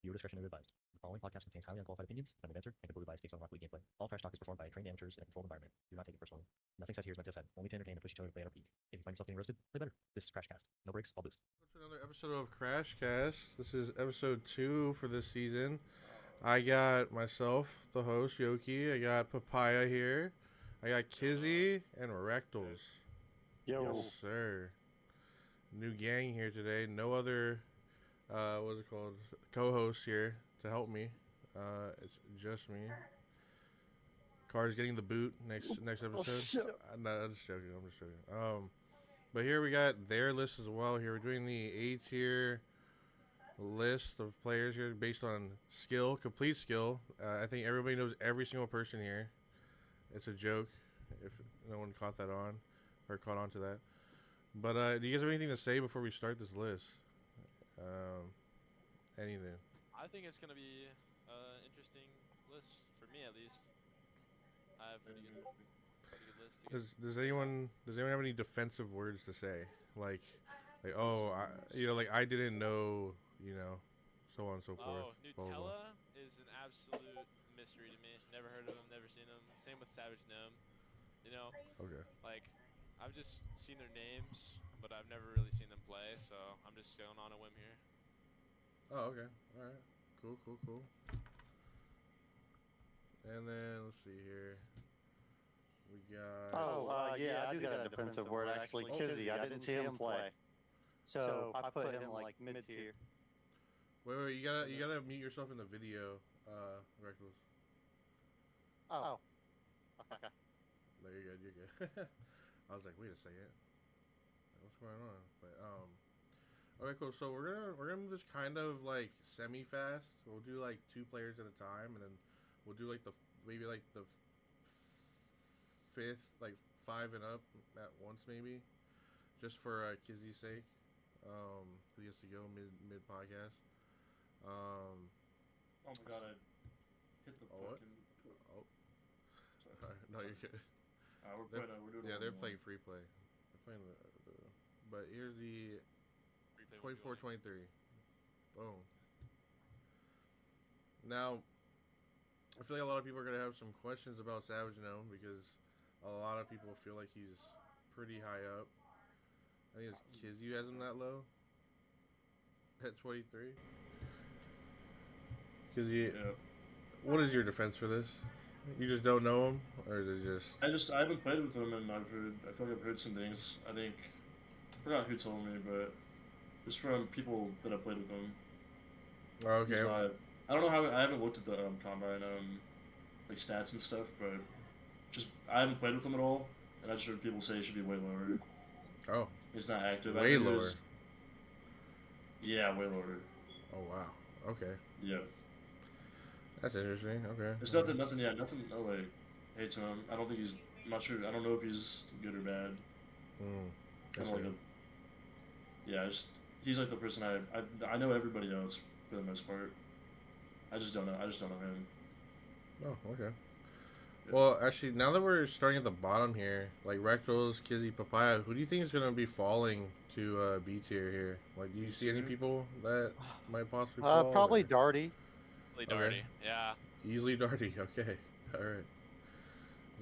Viewer discretion is advised. The following podcast contains highly unqualified opinions, friendly banter, and completely biased takes on Rocket League gameplay. All trash talk is performed by trained amateurs in a controlled environment. Do not take it personally. Nothing said here is meant to offend, only to entertain and push each other to play at our peak. If you find yourself getting roasted, play better. This is CrashCast. No breaks, all boost. To another episode of CrashCast. This is episode 2 for this season. I got myself, the host, Yoki. I got Papaya here. I got Kizzy and Rectals. Yo. Yes, sir. New gang here today. No other, what's it called, co-host here to help me. It's just me. Car's getting the boot next episode. No, I'm just joking. But here we got their list as well. Here we're doing the A tier list of players here based on skill, complete skill. I think everybody knows every single person here. It's a joke if no one caught that on or caught on to that. But do you guys have anything to say before we start this list? Anything? I think it's gonna be an interesting list for me at least. I have pretty good list. Does anyone have any defensive words to say? Like I didn't know, so on and so forth. Oh, Nutella is an absolute mystery to me. Never heard of him, never seen him. Same with Savage Gnome. Okay. Like, I've just seen their names, but I've never really seen them play, so I'm just going on a whim here. Oh, okay. All right. Cool. And then let's see here. We got. I do got a defensive word actually. Kizzy, I didn't see him play, so I put him like mid tier. Wait, you gotta mute yourself in the video, Reckless. Oh. Okay. No, you're good. I was like, wait a second, what's going on? But okay, cool. So we're gonna move this kind of like semi fast. We'll do like 2 players at a time, and then we'll do like the fifth, like 5 and up at once maybe, just for Kizzy's sake. He gets to go mid podcast. Oh my god, I hit the fucking. What? Oh. No, you're good. We're doing. Yeah, they're playing free play. They're playing but here's the 24-23. Boom. Now, I feel like a lot of people are gonna have some questions about Savage Gnome because a lot of people feel like he's pretty high up. I think it's Kizzy who has him that low. At 23. Kizzy, Yeah. What is your defense for this? You just don't know him, or is it just? I haven't played with him, and I feel like I've heard some things. I forgot who told me, but just from people that I played with him. Oh, okay. I don't know how. I haven't looked at the combine like stats and stuff, but just I haven't played with him at all, and I just heard people say he should be way lower. Oh. He's not active. Way lower. Yeah, way lower. Oh wow. Okay. Yeah. That's interesting. Okay. There's nothing. Yeah, nothing. No like hate to him. I don't think he's. I'm not sure. I don't know if he's good or bad. He's like the person I know everybody else for the most part. I just don't know him. Oh, okay. Yeah. Well, actually, now that we're starting at the bottom here, like Rectals, Kizzy, Papaya, who do you think is going to be falling to B tier here? Like, do you see any people that might possibly fall? Probably Darty. Darty, yeah. Easily Darty, okay. Alright.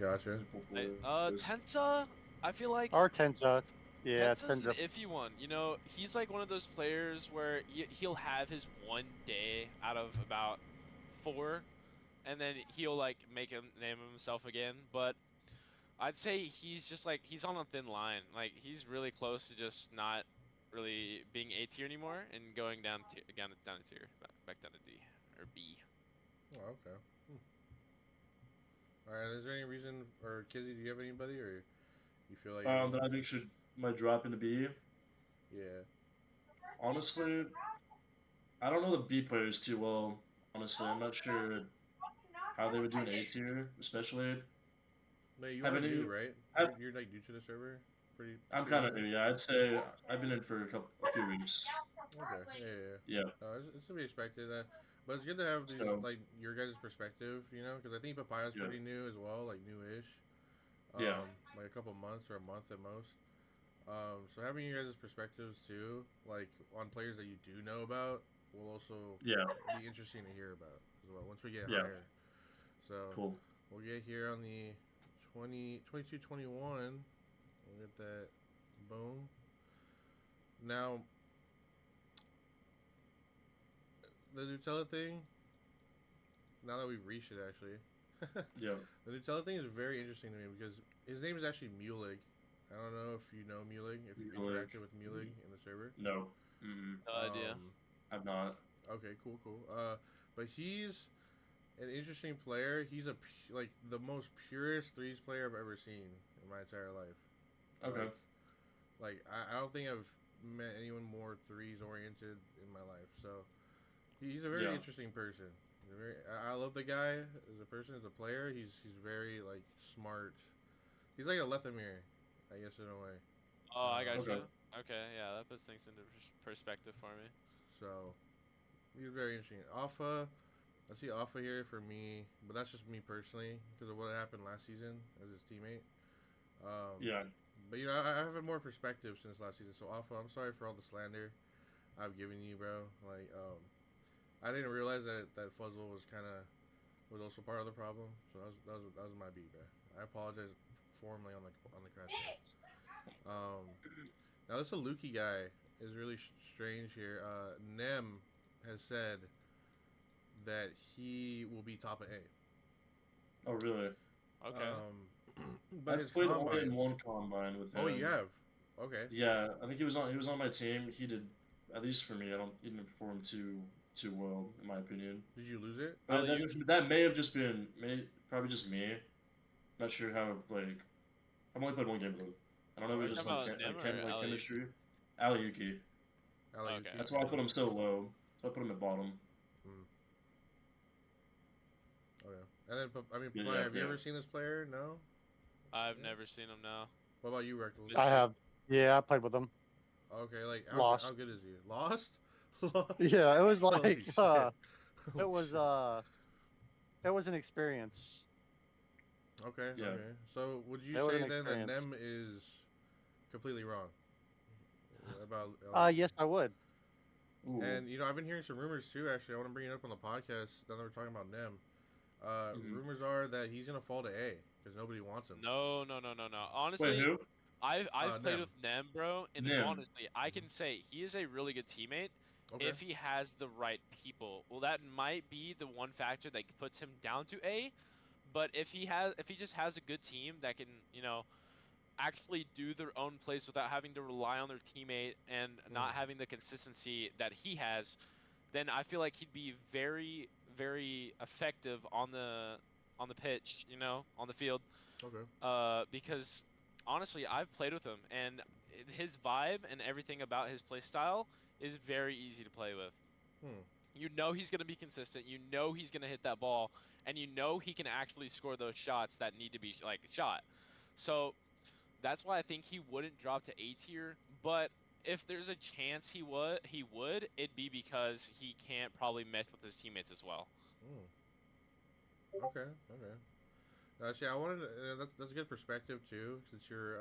Gotcha. Tensa, I feel like... Or Tensa. Yeah, Tensa's an iffy one. He's like one of those players where he'll have his one day out of about 4, and then he'll like make a name of himself again. But I'd say he's just like, he's on a thin line. Like, he's really close to just not really being A tier anymore and going down a tier, back down to D. Or B. Oh, okay. Alright, is there any reason, or Kizzy, do you have anybody, or you feel like... that I think might drop into B? Yeah. Honestly, I don't know the B players too well, honestly. I'm not sure how they would do an A tier, especially... Wait, you are new, right? You're like new to the server? I'm kind of new, yeah. I'd say I've been in for a few weeks. Okay, yeah. It's to be expected. But it's good to have these, like, your guys' perspective, because I think Papaya's pretty new as well, like, newish. Like a couple months or a month at most. So having you guys' perspectives, too, like, on players that you do know about, will also Yeah. be interesting to hear about as well once we get Yeah. higher. So Cool. we'll get here on the 22-21. We'll get that. Boom. Now, the Nutella thing, now that we've reached it, actually, Yeah. the Nutella thing is very interesting to me because his name is actually Mulig. I don't know if you know Mulig, if you've Mulig. interacted with Mulig in the server. No. Mm-mm. No idea. I've not. Okay, cool. But he's an interesting player. He's like the most purest threes player I've ever seen in my entire life. Okay. Like I don't think I've met anyone more threes oriented in my life. So he's a very interesting person. I love the guy as a person, as a player. He's very like smart. He's like a Lethamir, I guess, in a way. Oh, I got Okay. you. Okay, yeah, that puts things into perspective for me. So he's very interesting. Alpha, I see Alpha here for me, but that's just me personally because of what happened last season as his teammate. Yeah. But you know, I have more perspective since last season. So Alpha, I'm sorry for all the slander I've given you, bro. Like, I didn't realize that Fuzzle was also part of the problem. So that was my beat, bro. I apologize formally on the crash. Now this Aluki guy is really strange here. Nem has said that he will be top of A. Oh, really? Okay. But I his played only in combines. one combine with him. Oh, you have? Okay. Yeah, I think he was on my team. He did, at least for me. He didn't perform too well, in my opinion. Did you lose it? But that may have just been probably just me. Not sure how like I've only played one game with him. I don't know if it was just Talking about Nim or chemistry. Aliyuki. Aliyuki. That's why I put him so low. So I put him at bottom. Okay. And then I mean, Yeah, have you ever seen this player? No. I've never seen him now. What about you, Rectal? I have. Yeah, I played with him. Okay, like Lost. How good is he? Lost? Yeah, it was Holy like shit. it was an experience. Okay. Yeah. Okay. So would you It was say an then that experience. Nem is completely wrong about? Yes, I would. Ooh. And you know, I've been hearing some rumors too. Actually, I want to bring it up on the podcast. Now that we're talking about Nem, rumors are that he's gonna fall to A because nobody wants him. No. Honestly, Wait, who? I've played Nem. with Nem, bro, and Nem. honestly, I can say he is a really good teammate Okay. if he has the right people. Well, that might be the one factor that puts him down to A, but if he just has a good team that can, actually do their own plays without having to rely on their teammate and not having the consistency that he has, then I feel like he'd be very, very effective on the pitch, on the field. Okay. Because honestly, I've played with him, and his vibe and everything about his play style is very easy to play with. You know he's going to be consistent. You know he's going to hit that ball, and you know he can actually score those shots that need to be shot. So that's why I think he wouldn't drop to A tier. But if there's a chance he would, it'd be because he can't probably mesh with his teammates as well. Okay. See, I wanted to, that's a good perspective too, since you're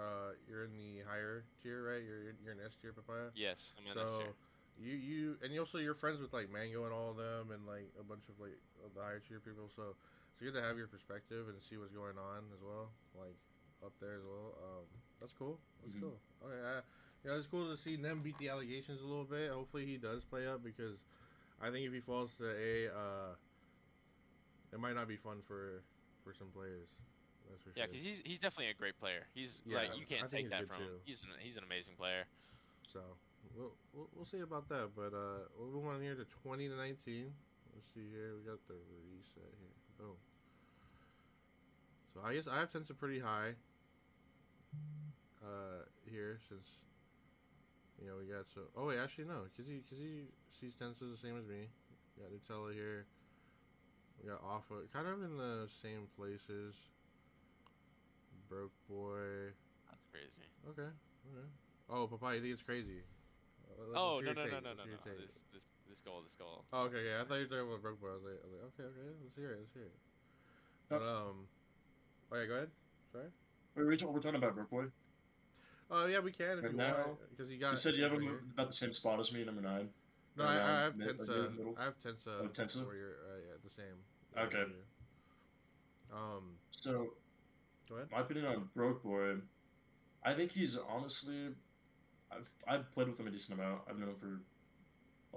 in the higher tier, right? You're in S tier, Papaya. Yes, I'm in so S tier. you and also you're friends with like Mango and all of them, and like a bunch of like the higher tier people. So it's good to have your perspective and see what's going on as well, like up there as well. That's cool. That's cool. Okay, it's cool to see them beat the allegations a little bit. Hopefully he does play up because I think if he falls to A, it might not be fun for some players. That's for Yeah, sure. because he's definitely a great player. He's like, you can't take that from him. He's an amazing player. So we'll see about that. But we'll move on here to 20 to 19. Let's see here. We got the reset here. Boom. So I guess I have Tensa pretty high here since we got so. Oh wait, actually no, because he sees Tensa the same as me. We got Nutella here. We got Alpha, kind of in the same places. Broke boy. That's crazy. Okay. Oh, Papaya, you think it's crazy? No. This goal. Oh, okay, yeah. I thought you were talking about Broke boy. I was like, okay. Let's hear it. But okay, go ahead. Sorry. Wait, we're talking about Brook Boy. Oh yeah, we can if Right you now, want. Because you got. You said you have him here. about the same spot as me, number 9. No, and I around have mid, like Tensa. middle. I have Tensa. Oh, Tensa? Warrior. Yeah, the same. Okay. So Go ahead. my opinion on Broke Boy, I think he's honestly, I've played with him a decent amount. I've known him for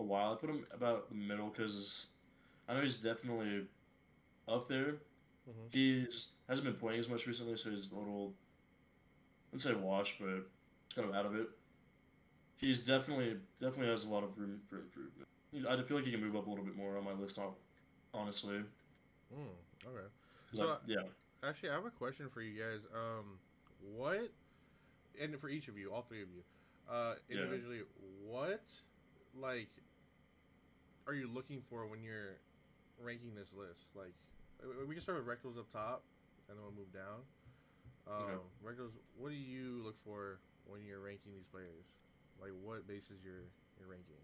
a while. I put him about the middle because I know he's definitely up there. Mm-hmm. He just hasn't been playing as much recently, so he's a little, I wouldn't say washed, but just kind of out of it. He's definitely has a lot of room for improvement. I feel like he can move up a little bit more on my list, honestly. Okay. 'Cause So yeah, actually, I have a question for you guys. What, and for each of you, all three of you, yeah. individually, what, like, are you looking for when you're ranking this list? Like, we can start with rectals up top, and then we'll move down. Okay. Rectals, what do you look for when you're ranking these players? Like, what basis your ranking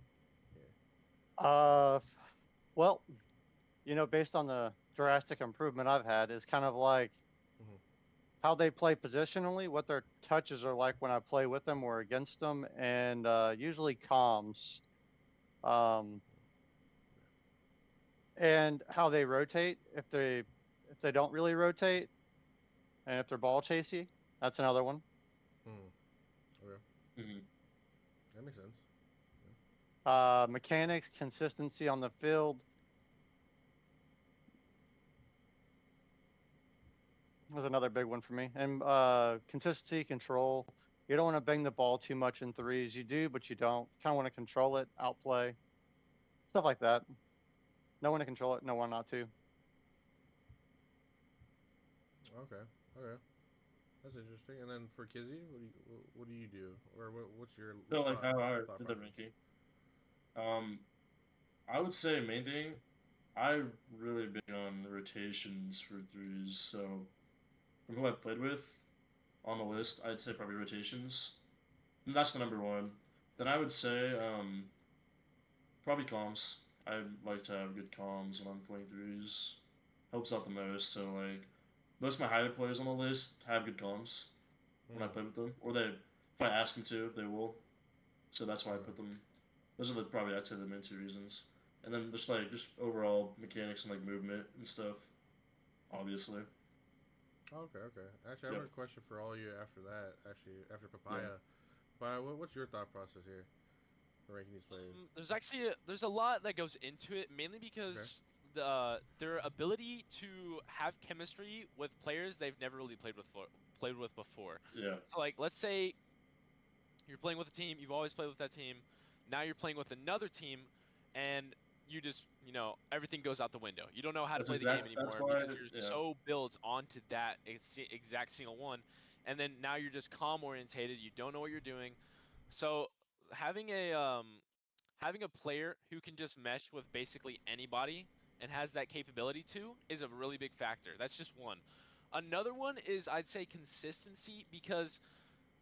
here? Well, based on the drastic improvement I've had, is kind of like Mm-hmm. how they play positionally, what their touches are like when I play with them or against them, and usually comms, um, and how they rotate. If they don't really rotate, and if they're ball chasey, that's another one. Hmm. Okay, Hmm. that makes sense. Mechanics, consistency on the field was another big one for me, and consistency, control. You don't want to bang the ball too much in threes. You do, but you don't. Kind of want to control it, outplay, stuff like that. No one to control it, no one not to. Okay, okay, that's interesting. And then for Kizzy, what do you do, or what's your So like thought how I thought did the process? ranking. Um, I would say main thing. I really big on rotations for threes. So from who I played with on the list, I'd say probably rotations. And that's the number one. Then I would say probably comms. I like to have good comms when I'm playing threes. Helps out the most. So like most of my higher players on the list have good comms when I Hmm. play with them, or they if I ask them to, they will. So that's why I put them. Those are the probably I'd say the main two reasons. And then just overall mechanics and like movement and stuff. Obviously. Okay, okay. Actually, I have Yep. a question for all you after that. Actually, after Yeah. Papaya, what's your thought process here for ranking these players? There's actually there's a lot that goes into it, mainly Okay. because their ability to have chemistry with players they've never really played with before. Yeah. So like, let's say you're playing with a team, you've always played with that team. Now you're playing with another team, and you just, everything goes out the window. You don't know how to That's play just the game that's anymore why because you're yeah. so built onto that exact single one. And then now you're just calm orientated. You don't know what you're doing. So having a player who can just mesh with basically anybody and has that capability to is a really big factor. That's just one. Another one is, I'd say, consistency, because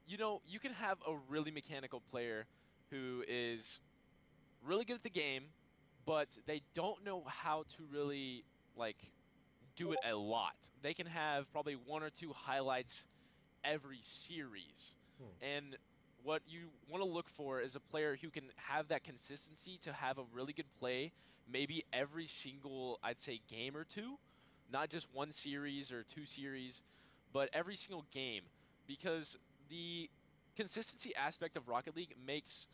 you can have a really mechanical player who is really good at the game, but they don't know how to really like do it a lot. They can have probably one or two highlights every series. Hmm. And what you want to look for is a player who can have that consistency to have a really good play, maybe every single, I'd say, game or two, not just one series or two series, but every single game. Because the consistency aspect of Rocket League makes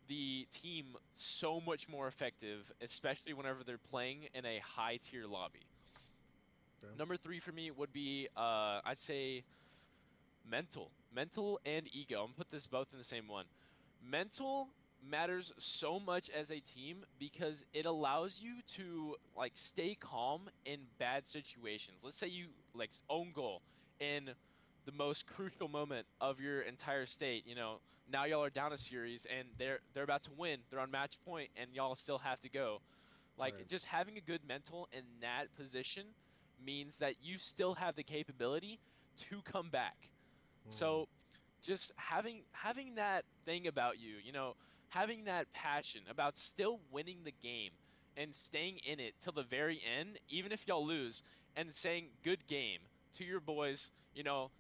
the team so much more effective, especially whenever they're playing in a high tier lobby. Okay. Number three for me would be, I'd say, mental and ego. I'm gonna put this both in the same one. Mental matters so much as a team because it allows you to like stay calm in bad situations. Let's say you like own goal in the most crucial moment of your entire state. Now y'all are down a series and they're about to win. They're on match point and y'all still have to go. Like, Right. just having a good mental in that position means that you still have the capability to come back. Hmm. So just having that thing about you, having that passion about still winning the game and staying in it till the very end, even if y'all lose, and saying good game to your boys,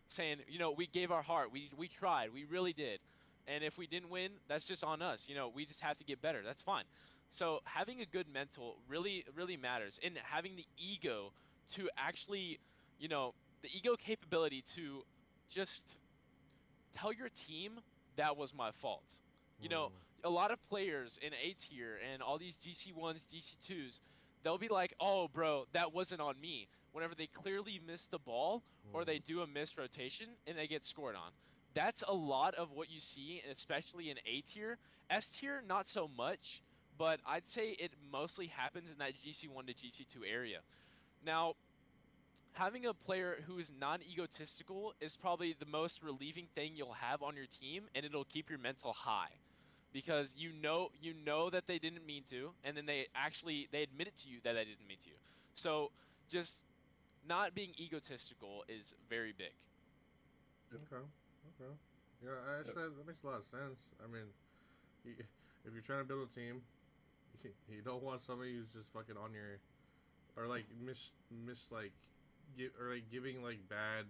saying, we gave our heart, we tried, we really did. And if we didn't win, that's just on us. We just have to get better. That's fine. So having a good mental really matters, and having the ego to actually, the ego capability to just tell your team that was my fault. You know, a lot of players in A tier and all these GC1s, GC2s, they'll be like, "Oh, bro, that wasn't on me." Whenever they clearly miss the ball or they do a missed rotation and they get scored on. That's a lot of what you see, and especially in A tier. S tier, not so much, but I'd say it mostly happens in that GC1 to GC2 area. Now, having a player who is non-egotistical is probably the most relieving thing you'll have on your team, and it'll keep your mental high because you know that they didn't mean to, and then they admit it to you that they didn't mean to. So just not being egotistical is very big. Okay. Okay. Yeah, actually, that makes a lot of sense. I mean, you, if you're trying to build a team, you don't want somebody who's just fucking on your, or like like, or like giving like bad,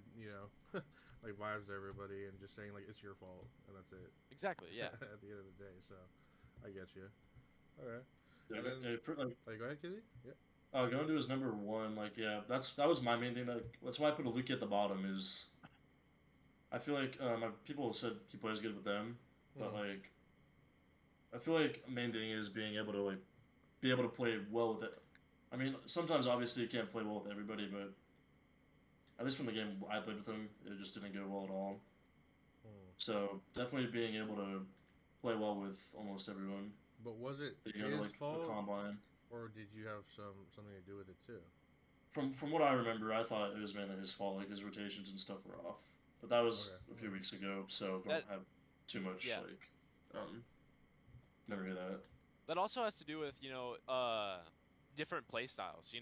like vibes to everybody and just saying like it's your fault and that's it. Exactly, yeah. At the end of the day, so I get you. Okay. Yeah, And then, like, go ahead, Kizzy. Yeah. going to his number one, like, yeah, that was my main thing. That's why I put a Luki at the bottom. Is I feel like people said he plays good with them, but like I feel like main thing is being able to play well with it. I mean, sometimes obviously you can't play well with everybody, but at least from the game I played with him, it just didn't go well at all. So definitely being able to play well with almost everyone. But was it That his like fault, the combine. or did you have something to do with it too? From what I remember, I thought it was mainly his fault. Like his rotations and stuff were off. But that was a few weeks ago, so don't That have too much yeah. memory of that. That also has to do with, different play styles,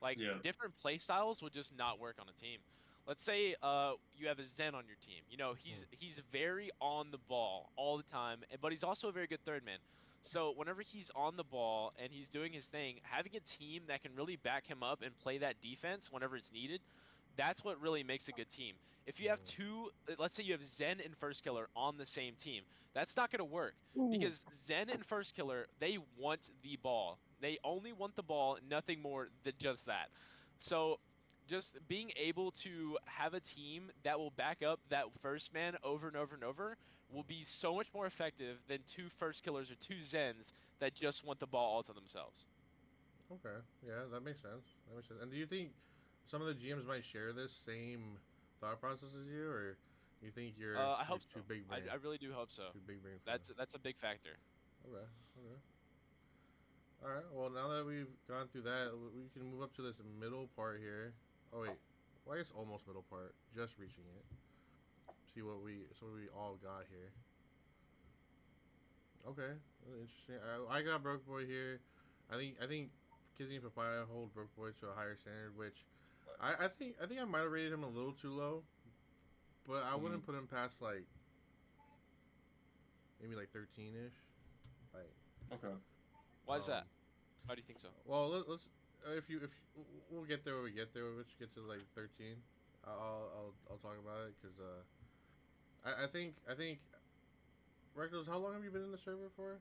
Like Yeah. different play styles would just not work on a team. Let's say you have a Zen on your team. He's very on the ball all the time, but he's also a very good third man. So whenever he's on the ball and he's doing his thing, having a team that can really back him up and play that defense whenever it's needed, that's what really makes a good team. If you have two, let's say you have Zen and First Killer on the same team, that's not going to work because Zen and First Killer, they want the ball. They only want the ball, nothing more than just that. So just being able to have a team that will back up that first man over and over and over will be so much more effective than two First Killers or two Zens that just want the ball all to themselves. Okay. Yeah, that makes sense. That makes sense. And do you think some of the GMs might share this same thought process as you, or you think I hope too so. big brain? I really do hope so. Too big brain. That's a big factor. Okay. Okay. All right. Well, now that we've gone through that, we can move up to this middle part here. Oh wait, well, I guess almost middle part. Just reaching it. See what we all got here. Okay, really interesting. I got Broke Boy here. I think Kizzy and Papaya hold Broke Boy to a higher standard, which I think I might have rated him a little too low, but I wouldn't put him past like maybe like 13ish. Like Okay. Why is that? Why do you think so? Well, let's if we'll get there when we get there. Let's get to like 13. I'll talk about it because I think Reckless. How long have you been in the server for?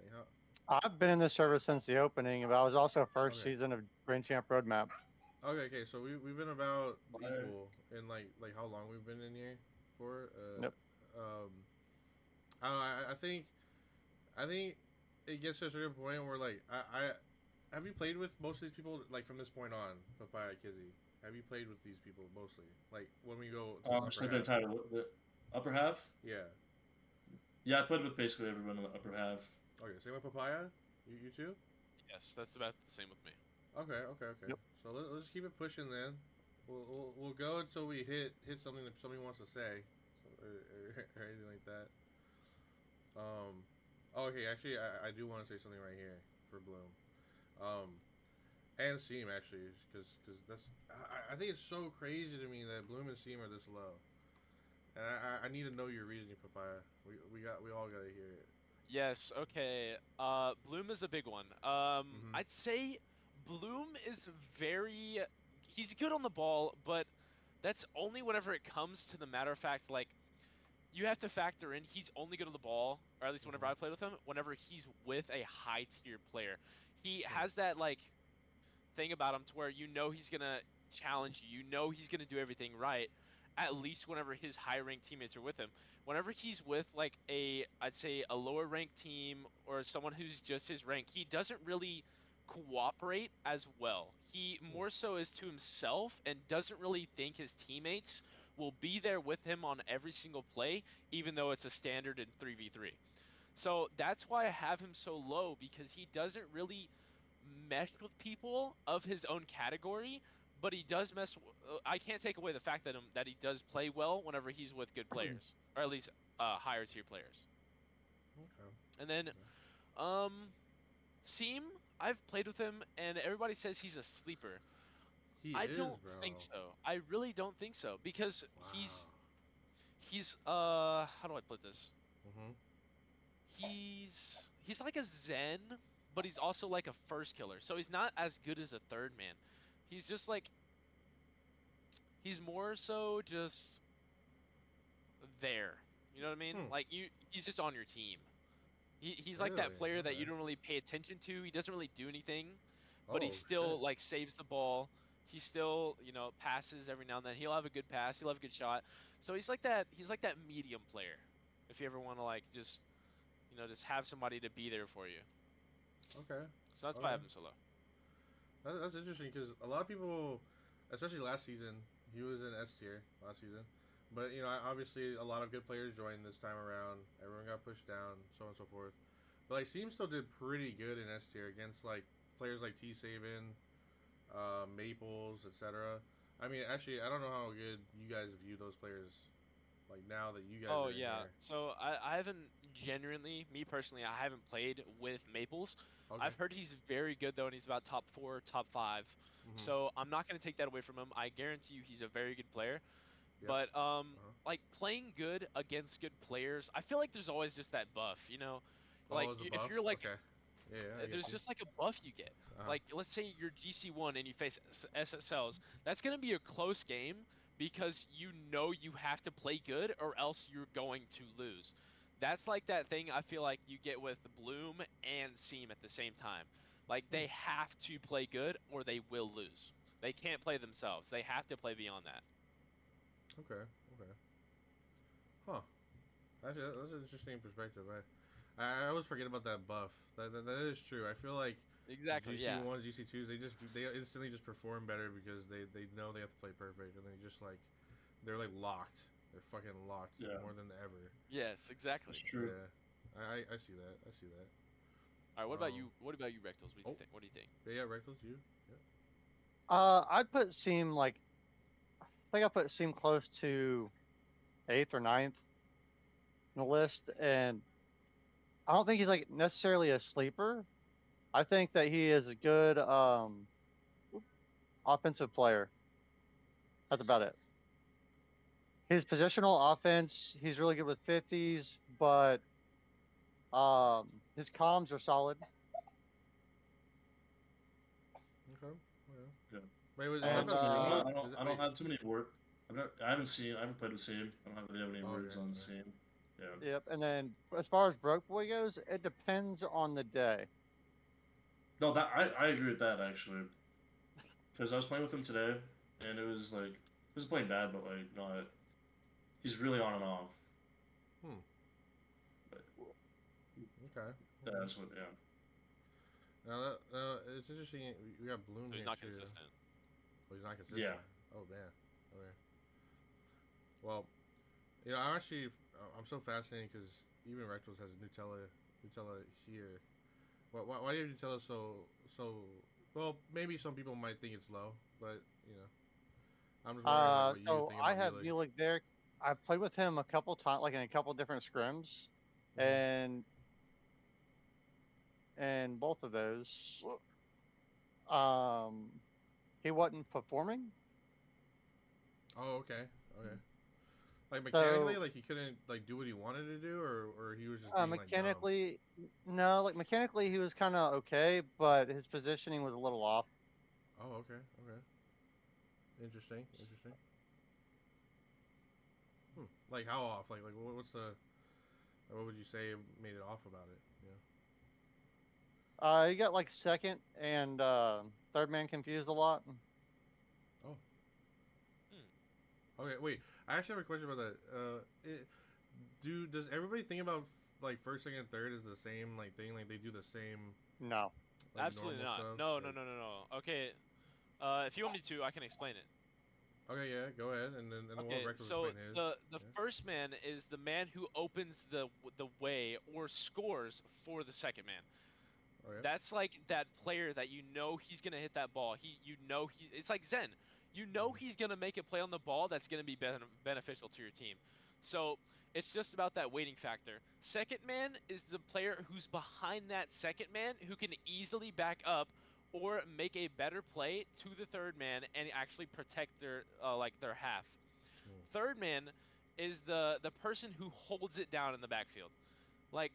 Like how? I've been in this server since the opening, but I was also first Okay. season of Grand Champ Roadmap. Okay, so we've been about equal in like how long we've been in here for. Yep. I don't know. I think it gets to a certain point where like I have you played with most of these people like from this point on, Papaya Kizzy? Have you played with these people mostly? Like when we go to So the entire upper half. Yeah. Yeah, I played with basically everyone in the upper half. Okay, same with Papaya. You too. Yes, that's about the same with me. Okay. Yep. So let's keep it pushing then. We'll go until we hit something that somebody wants to say, or anything like that. Okay. Actually, I do want to say something right here for Bloom. And Seam actually, because that's I think it's so crazy to me that Bloom and Seam are this low. And I need to know your reasoning, Papaya. We all gotta hear it. Yes, okay. Bloom is a big one. I'd say Bloom is he's good on the ball, but that's only whenever it comes to the matter of fact, like, you have to factor in he's only good on the ball, or at least whenever I played with him, whenever he's with a high tier player. He has that like thing about him to where you know he's gonna challenge you, you know he's gonna do everything right. At least whenever his high ranked teammates are with him. Whenever he's with like I'd say a lower ranked team or someone who's just his rank, he doesn't really cooperate as well. He more so is to himself and doesn't really think his teammates will be there with him on every single play, even though it's a standard in 3v3. So that's why I have him so low, because he doesn't really mesh with people of his own category, but he does mess. I can't take away the fact that he does play well whenever he's with good players, or at least higher tier players. Okay. And then, um, Seam, I've played with him, and everybody says he's a sleeper. He I is, don't bro. think so. I really don't think so, because Wow. he's how do I put this? Mhm. He's like a Zen, but he's also like a first killer. So he's not as good as a third man. He's just like he's more so just there. You know what I mean? Like he's just on your team. He's like that Really? player that you Okay. don't really pay attention to. He doesn't really do anything, but he Oh still shit. like saves the ball. He still, passes every now and then. He'll have a good pass. He'll have a good shot. So he's like that. He's like that medium player. If you ever want to like just have somebody to be there for you. Okay. So that's why I Okay. have him so low. That's interesting because a lot of people, especially last season, he was in S tier last season. But obviously, a lot of good players joined this time around. Everyone got pushed down, so on and so forth. But like, Seam still did pretty good in S tier against like players like T Sabin, Maples, etc. I mean, actually, I don't know how good you guys view those players. Like now that you guys Oh are in yeah. here. So I haven't genuinely, me personally, I haven't played with Maples. Okay. I've heard he's very good though, and he's about top 4, top 5. Mhm. So I'm not gonna take that away from him. I guarantee you he's a very good player. Yep. But Uh-huh. like playing good against good players, I feel like there's always just that buff, you know? Oh, Like it's a if buff. you're like Okay. Yeah, I get there's you. just like a buff you get. Uh-huh. Like let's say you're GC1 and you face SSLs. That's going to be a close game because you know you have to play good or else you're going to lose. That's like that thing I feel like you get with Bloom and Seam at the same time. Like they have to play good or they will lose. They can't play themselves. They have to play beyond that. Okay. Okay. Huh. That's an interesting perspective. I always forget about that buff. That is true. I feel like Exactly, yeah. GC1s, GC2s, they instantly just perform better because they know they have to play perfect and they just like they're like locked. They're fucking locked Yeah. more than ever. Yes, exactly. It's true. Yeah. I see that. I see that. All right, what about you? What about you, Rectals? Oh. What do you think? Yeah, Reckless, you? Yeah. I'd put Seam like I think I put Seam close to 8th or 9th in the list, and I don't think he's like necessarily a sleeper. I think that he is a good offensive player. That's about it. His positional offense, he's really good with 50s, but his comms are solid. Okay. Yeah. Wait, is I don't that have And about too many. Seam? I Is it don't wait? have too many word. I haven't played with Seam. I don't really have any Oh, okay. words on Okay. Seam. Yeah. yep, and then as far as Broke Boy goes, it depends on the day. No, I agree with that actually. Because I was playing with him today, and it was like he was playing bad, but like not. He's really on and off. Hmm. But Okay. Okay. that's what. Yeah. Now, it's interesting. We got Bloom So he's here not too. consistent. Oh, he's not consistent. Yeah. Oh man. Okay. Well, I'm so fascinated because even Rectals has Nutella here. Why do you have Nutella so? Well, maybe some people might think it's low, but I'm just wondering like what you So think I about have Mulek. Mulek there. I played with him a couple times, like in a couple different scrims, Mm-hmm. and both of those, um, he wasn't performing. Oh, okay, okay. Like mechanically, So like he couldn't like do what he wanted to do, or he was just being like dumb. no, like mechanically he was kind of okay, but his positioning was a little off. Oh, okay, okay. Interesting, interesting. Like how off? Like what's the? What would you say made it off about it? You got like second and third man confused a lot. Oh. Okay, wait. I actually have a question about that. Does everybody think about like first, second, and third is the same like thing? Like they do the same No. like Absolutely normal not. stuff? No, Like, no. Okay. If you want me to, I can explain it. okay, yeah, go ahead, and then we'll Okay, Rex will so explain his. the Yeah. first man is the man who opens the way or scores for the second man. Okay. That's like that player that you know he's gonna hit that ball. It's like Zen. You know he's gonna make a play on the ball that's gonna be beneficial to your team. So it's just about that waiting factor. Second man is the player who's behind that second man who can easily back up or make a better play to the third man and actually protect their their half. Third man is the person who holds it down in the backfield. Like,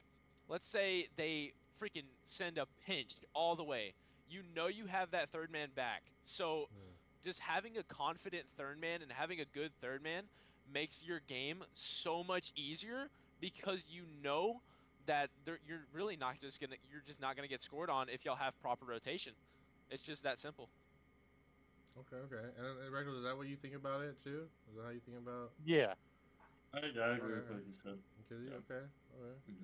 let's say they freaking send a pinch all the way. You know you have that third man back. So just having a confident third man and having a good third man makes your game so much easier because you know that you're just not gonna get scored on if y'all have proper rotation. It's just that simple. Okay. And Rex, is that what you think about it too? Is that how you think about? Yeah. I agree with what you said. Because Yeah. okay.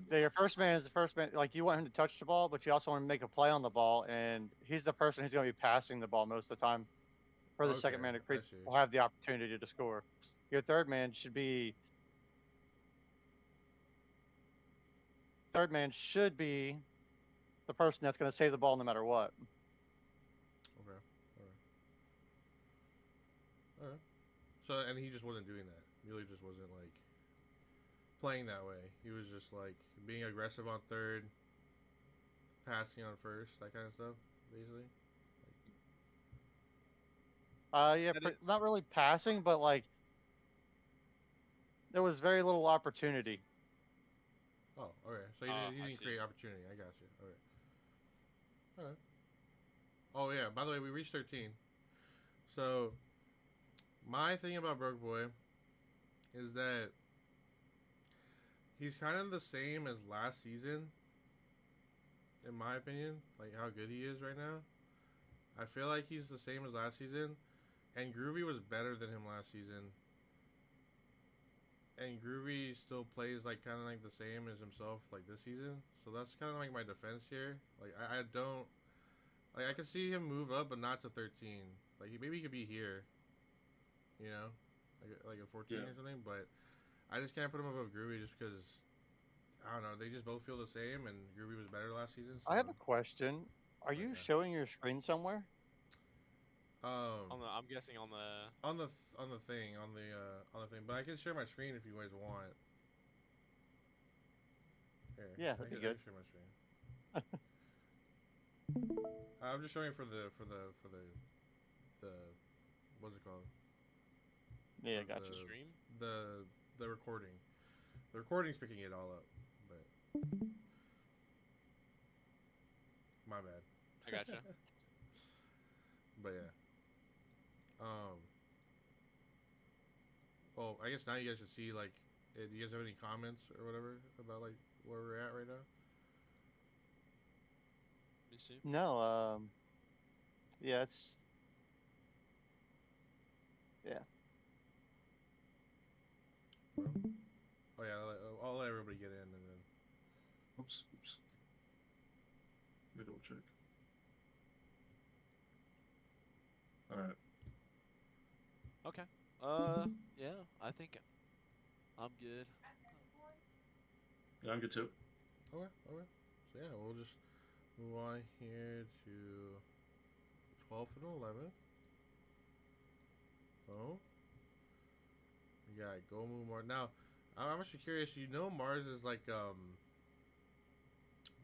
So your first man is the first man. Like you want him to touch the ball, but you also want to make a play on the ball, and he's the person who's going to be passing the ball most of the time for the second Okay, man to I create see. will have the opportunity to score. Your third man should be the person that's going to save the ball no matter what. Okay. Alright. So and he just wasn't doing that. He really just wasn't like playing that way. He was just like being aggressive on third, passing on first, that kind of stuff, basically. Yeah, That is, not really passing, but like there was very little opportunity. Oh, okay. So he I didn't see. create opportunity. I got you. Okay. Alright. Oh yeah. By the way, we reached 13. So my thing about Broke Boy is that he's kind of the same as last season, in my opinion. Like how good he is right now. I feel like he's the same as last season, and Groovy was better than him last season. And Groovy still plays like kind of like the same as himself like this season. So that's kind of like my defense here. Like I don't like I could see him move up, but not to 13. Like maybe he could be here, you know, like a 14 or something. But I just can't put him above Groovy just because I don't know. They just both feel the same, and Groovy was better last season. So I have a question. Are you showing your screen somewhere? I'm guessing on the. on the thing on the thing, but I can share my screen if you guys want. Here, Yeah, that'd be I good. can share my screen. I'm just showing for the what's it called? Yeah, For gotcha. Stream? The recording. The recording's picking it all up, but my bad. I gotcha. But yeah. Well, I guess now you guys should see like, do you guys have any comments or whatever about like where we're at right now? Let me see. No, yeah, yeah. Well, oh yeah, I'll let everybody get in and then. Oops. Let me double check. All right. Okay. Yeah, I think I'm good. Yeah, I'm good too. Okay. So yeah, we'll just move on here to 12th and 11th. Oh. We got Go Move Mars. Now, I'm actually curious. You know, Mars is like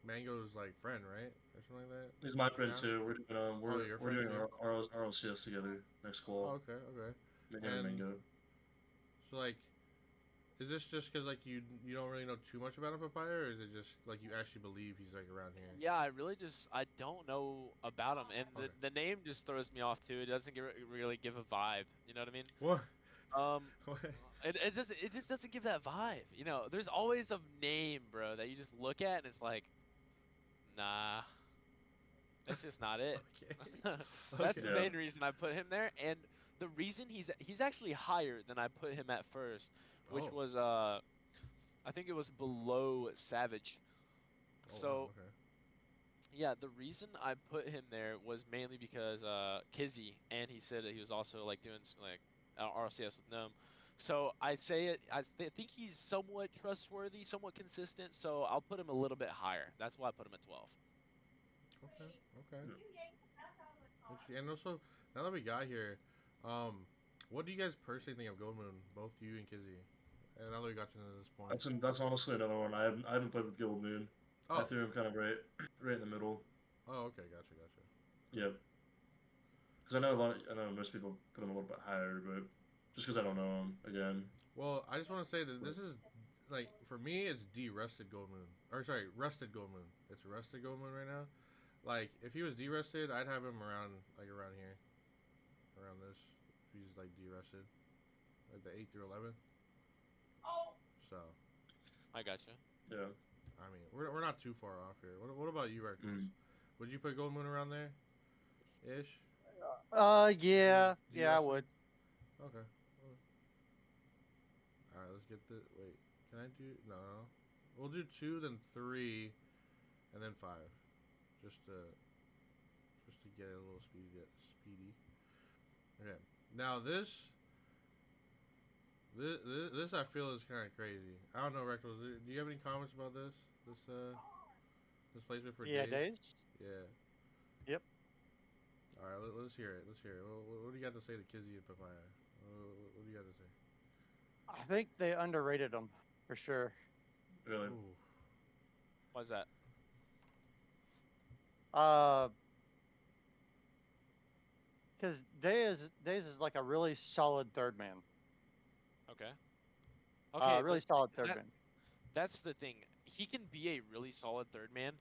Mango's like friend, right, or something like that. He's my friend Yeah? too. We're doing your we're friend doing too? RLCS together next Oh, fall. okay. Me and Mango. So like, is this just because like you don't really know too much about a papaya, or is it just like you actually believe he's like around here? Yeah, I don't know about him, and Okay. the name just throws me off too. It doesn't really give a vibe. You know what I mean? What? It just doesn't give that vibe. You know, there's always a name, bro, that you just look at and it's like, nah, that's just not it. Okay. That's the Okay. Yeah. main reason I put him there, and the reason he's actually higher than I put him at first, which Oh. was I think it was below Savage. Oh wow. So Okay. yeah, the reason I put him there was mainly because Kizzy, and he said that he was also like doing like RCS with Gnome. So I'd say it. Think he's somewhat trustworthy, somewhat consistent. So I'll put him a little bit higher. That's why I put him at 12. Okay. Okay. Yeah. And also, now that we got here, what do you guys personally think of Goldmoon? Both you and Kizzy. And now that we got to this point. That's honestly another one. I haven't played with Guild Moon. I Oh. threw him kind of right in the middle. Oh. Okay. Gotcha. Gotcha. Yep. Because I know most people put him a little bit higher, but just because I don't know him again. Well, I just want to say that this is like for me, it's de-rusted Goldmoon. Or sorry, rusted Goldmoon. It's rusted Goldmoon right now. Like if he was de-rusted, I'd have him around around here, around this. If he's like de-rusted, like the 8 through 11. So, I gotcha. Yeah. I mean, we're not too far off here. What about you, Reckless? Mm. Would you put Goldmoon around there, ish? Yeah, Do yeah, I would. Okay. All right, let's get the. Wait, can I do? No, no. We'll do 2, then 3, and then 5, just to get it a little speedy. Okay. Now this I feel is kind of crazy. I don't know, Rectal. Do you have any comments about this? This placement for Yeah, days? days. Yeah. Yep. All right. Let's hear it. Let's hear it. What do you got to say to Kizzy and Papaya? What do you got to say? I think they underrated them for sure. Really. Ooh. Why's that? Because Days is like a really solid third man. Okay. Okay, Really but solid third man. that's the thing. He can be a really solid third man,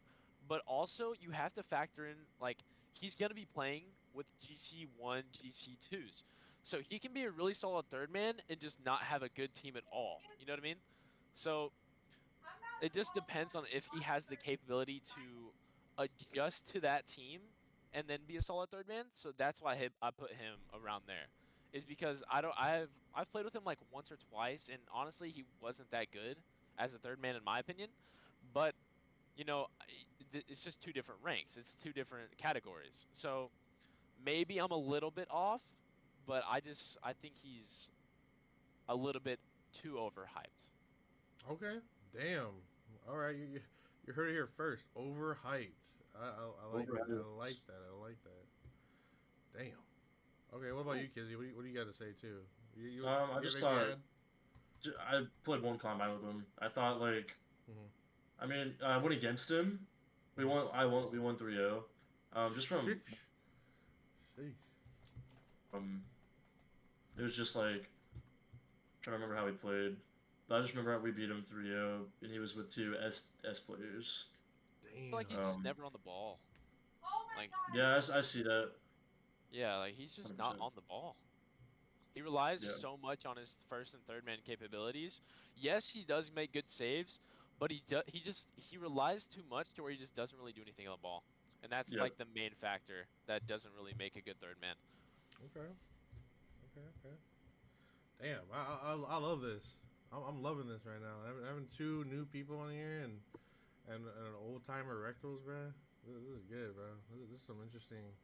but also you have to factor in like he's gonna be playing with GC1, GC2s. So he can be a really solid third man and just not have a good team at all. You know what I mean? So it just depends on if he has the capability to adjust to that team and then be a solid third man. So that's why I put him around there. Is because I've played with him like once or twice, and honestly he wasn't that good as a third man in my opinion. But you know, it's just two different ranks. It's two different categories. So maybe I'm a little bit off, but I think he's a little bit too overhyped. Okay. Damn. All right. You heard it here first. Overhyped. I like that. Overhyped. I like that. I like that. Damn. Okay. What about you, Kizzy? What do you got to say too? I You just have anything to thought add? I played one combine with him. I thought like, Mhm. I mean, I went against him. We won 3-0. Just from Sheesh. Sheesh. it was just like trying to remember how he played. But I just remember how we beat him 3-0, and he was with two S players. I Damn. feel like he's just never on the ball. Like Yeah, I see that. yeah, like he's just not 100%. on the ball. He relies Yeah. so much on his first and third man capabilities. Yes, he does make good saves, but he relies too much to where he just doesn't really do anything on the ball. And that's Yeah. like the main factor that doesn't really make a good third man. Okay. Okay. Damn. I love this. I'm loving this right now. Having 2 new people on here and an old timer rectals, bro. This is good, bro. This is some interesting.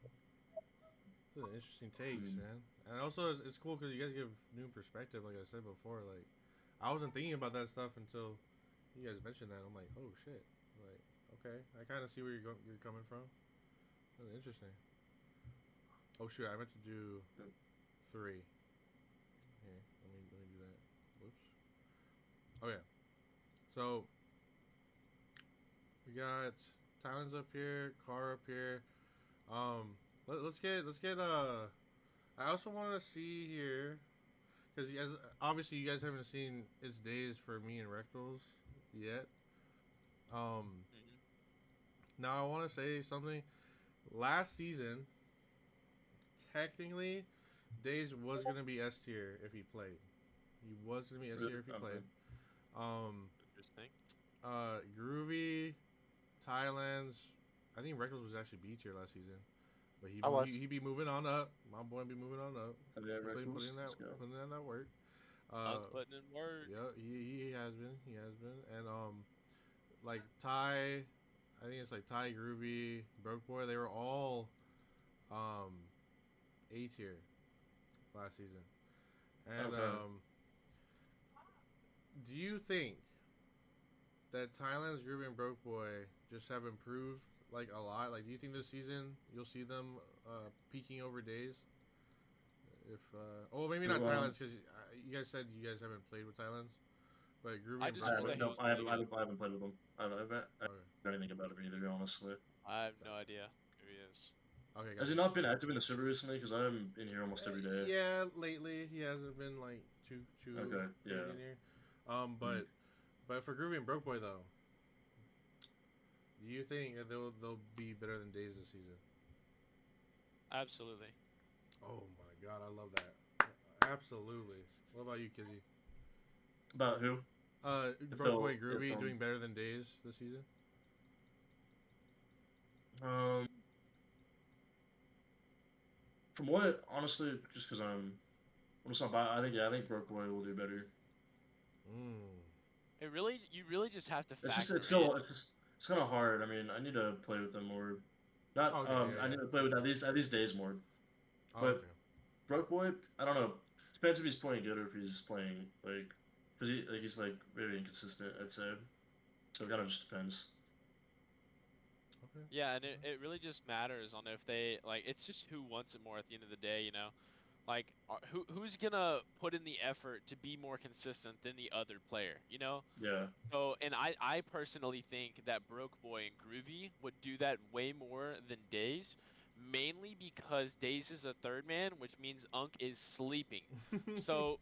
This is an interesting takes, Mm. man. And also, it's cool because you guys give new perspective. Like I said before, like I wasn't thinking about that stuff until you guys mentioned that. I'm like, oh shit. Like, okay, I kind of see where you're coming from. That's interesting. Oh shoot, I meant to do 3. Here, let me do that. Whoops. Oh yeah. So we got Tylen's up here, Car up here. Let's get. I also want to see here because obviously you guys haven't seen its days for me and Rectals yet. Hmm. Now I want to say something. Last season, technically, Days was gonna be S tier if he played. He was gonna be S tier if he Okay. played. Interesting. Groovy, Thailand's. I think Reckless was actually B tier last season, but I was. he be moving on up. My boy be moving on up. Yeah, Putting Reckless. in Let's go. that work. Putting in work. Yeah, he has been. He has been. And like Ty, I think it's like Ty, Groovy, Broke Boy. They were all A tier last season. And Okay. do you think that Thailand's Groovy and Broke Boy just have improved like a lot? Like, do you think this season you'll see them peaking over Days? If oh, maybe not Well, Thailand's because you guys said you guys haven't played with Thailand's, but Groovy I and just Broke heard Boy. that he no, was I haven't, really I good. haven't, I haven't played with them. I haven't Okay. heard anything about him either, honestly. I have no idea who he is. Okay, Has he not been active in the server recently? Because I'm in here almost every day. Yeah, lately he hasn't been like too Okay, big yeah. in here. But for Groovy and Broke Boy though, do you think that they'll be better than Days this season? Absolutely. Oh my god, I love that. Absolutely. What about you, Kizzy? About who? Broke Boy they'll- Groovy if, doing better than Days this season? From what, honestly, just because I'm just not. I think Broke Boy will do better. Mm. You really just have to It's factor just in. it's kind of hard. I mean, I need to play with them more. Not Okay, I need to play with at least Days more. Oh, But okay. Broke Boy, I don't know. Depends if he's playing good or if he's playing like, because he's like very inconsistent. I'd say, so it kind of just depends. Okay. Yeah, and it really just matters on if they like. It's just who wants it more at the end of the day, you know. Like, who's gonna put in the effort to be more consistent than the other player, you know? Yeah. So, and I personally think that Broke Boy and Groovy would do that way more than Days, mainly because Days is a third man, which means Unk is sleeping. So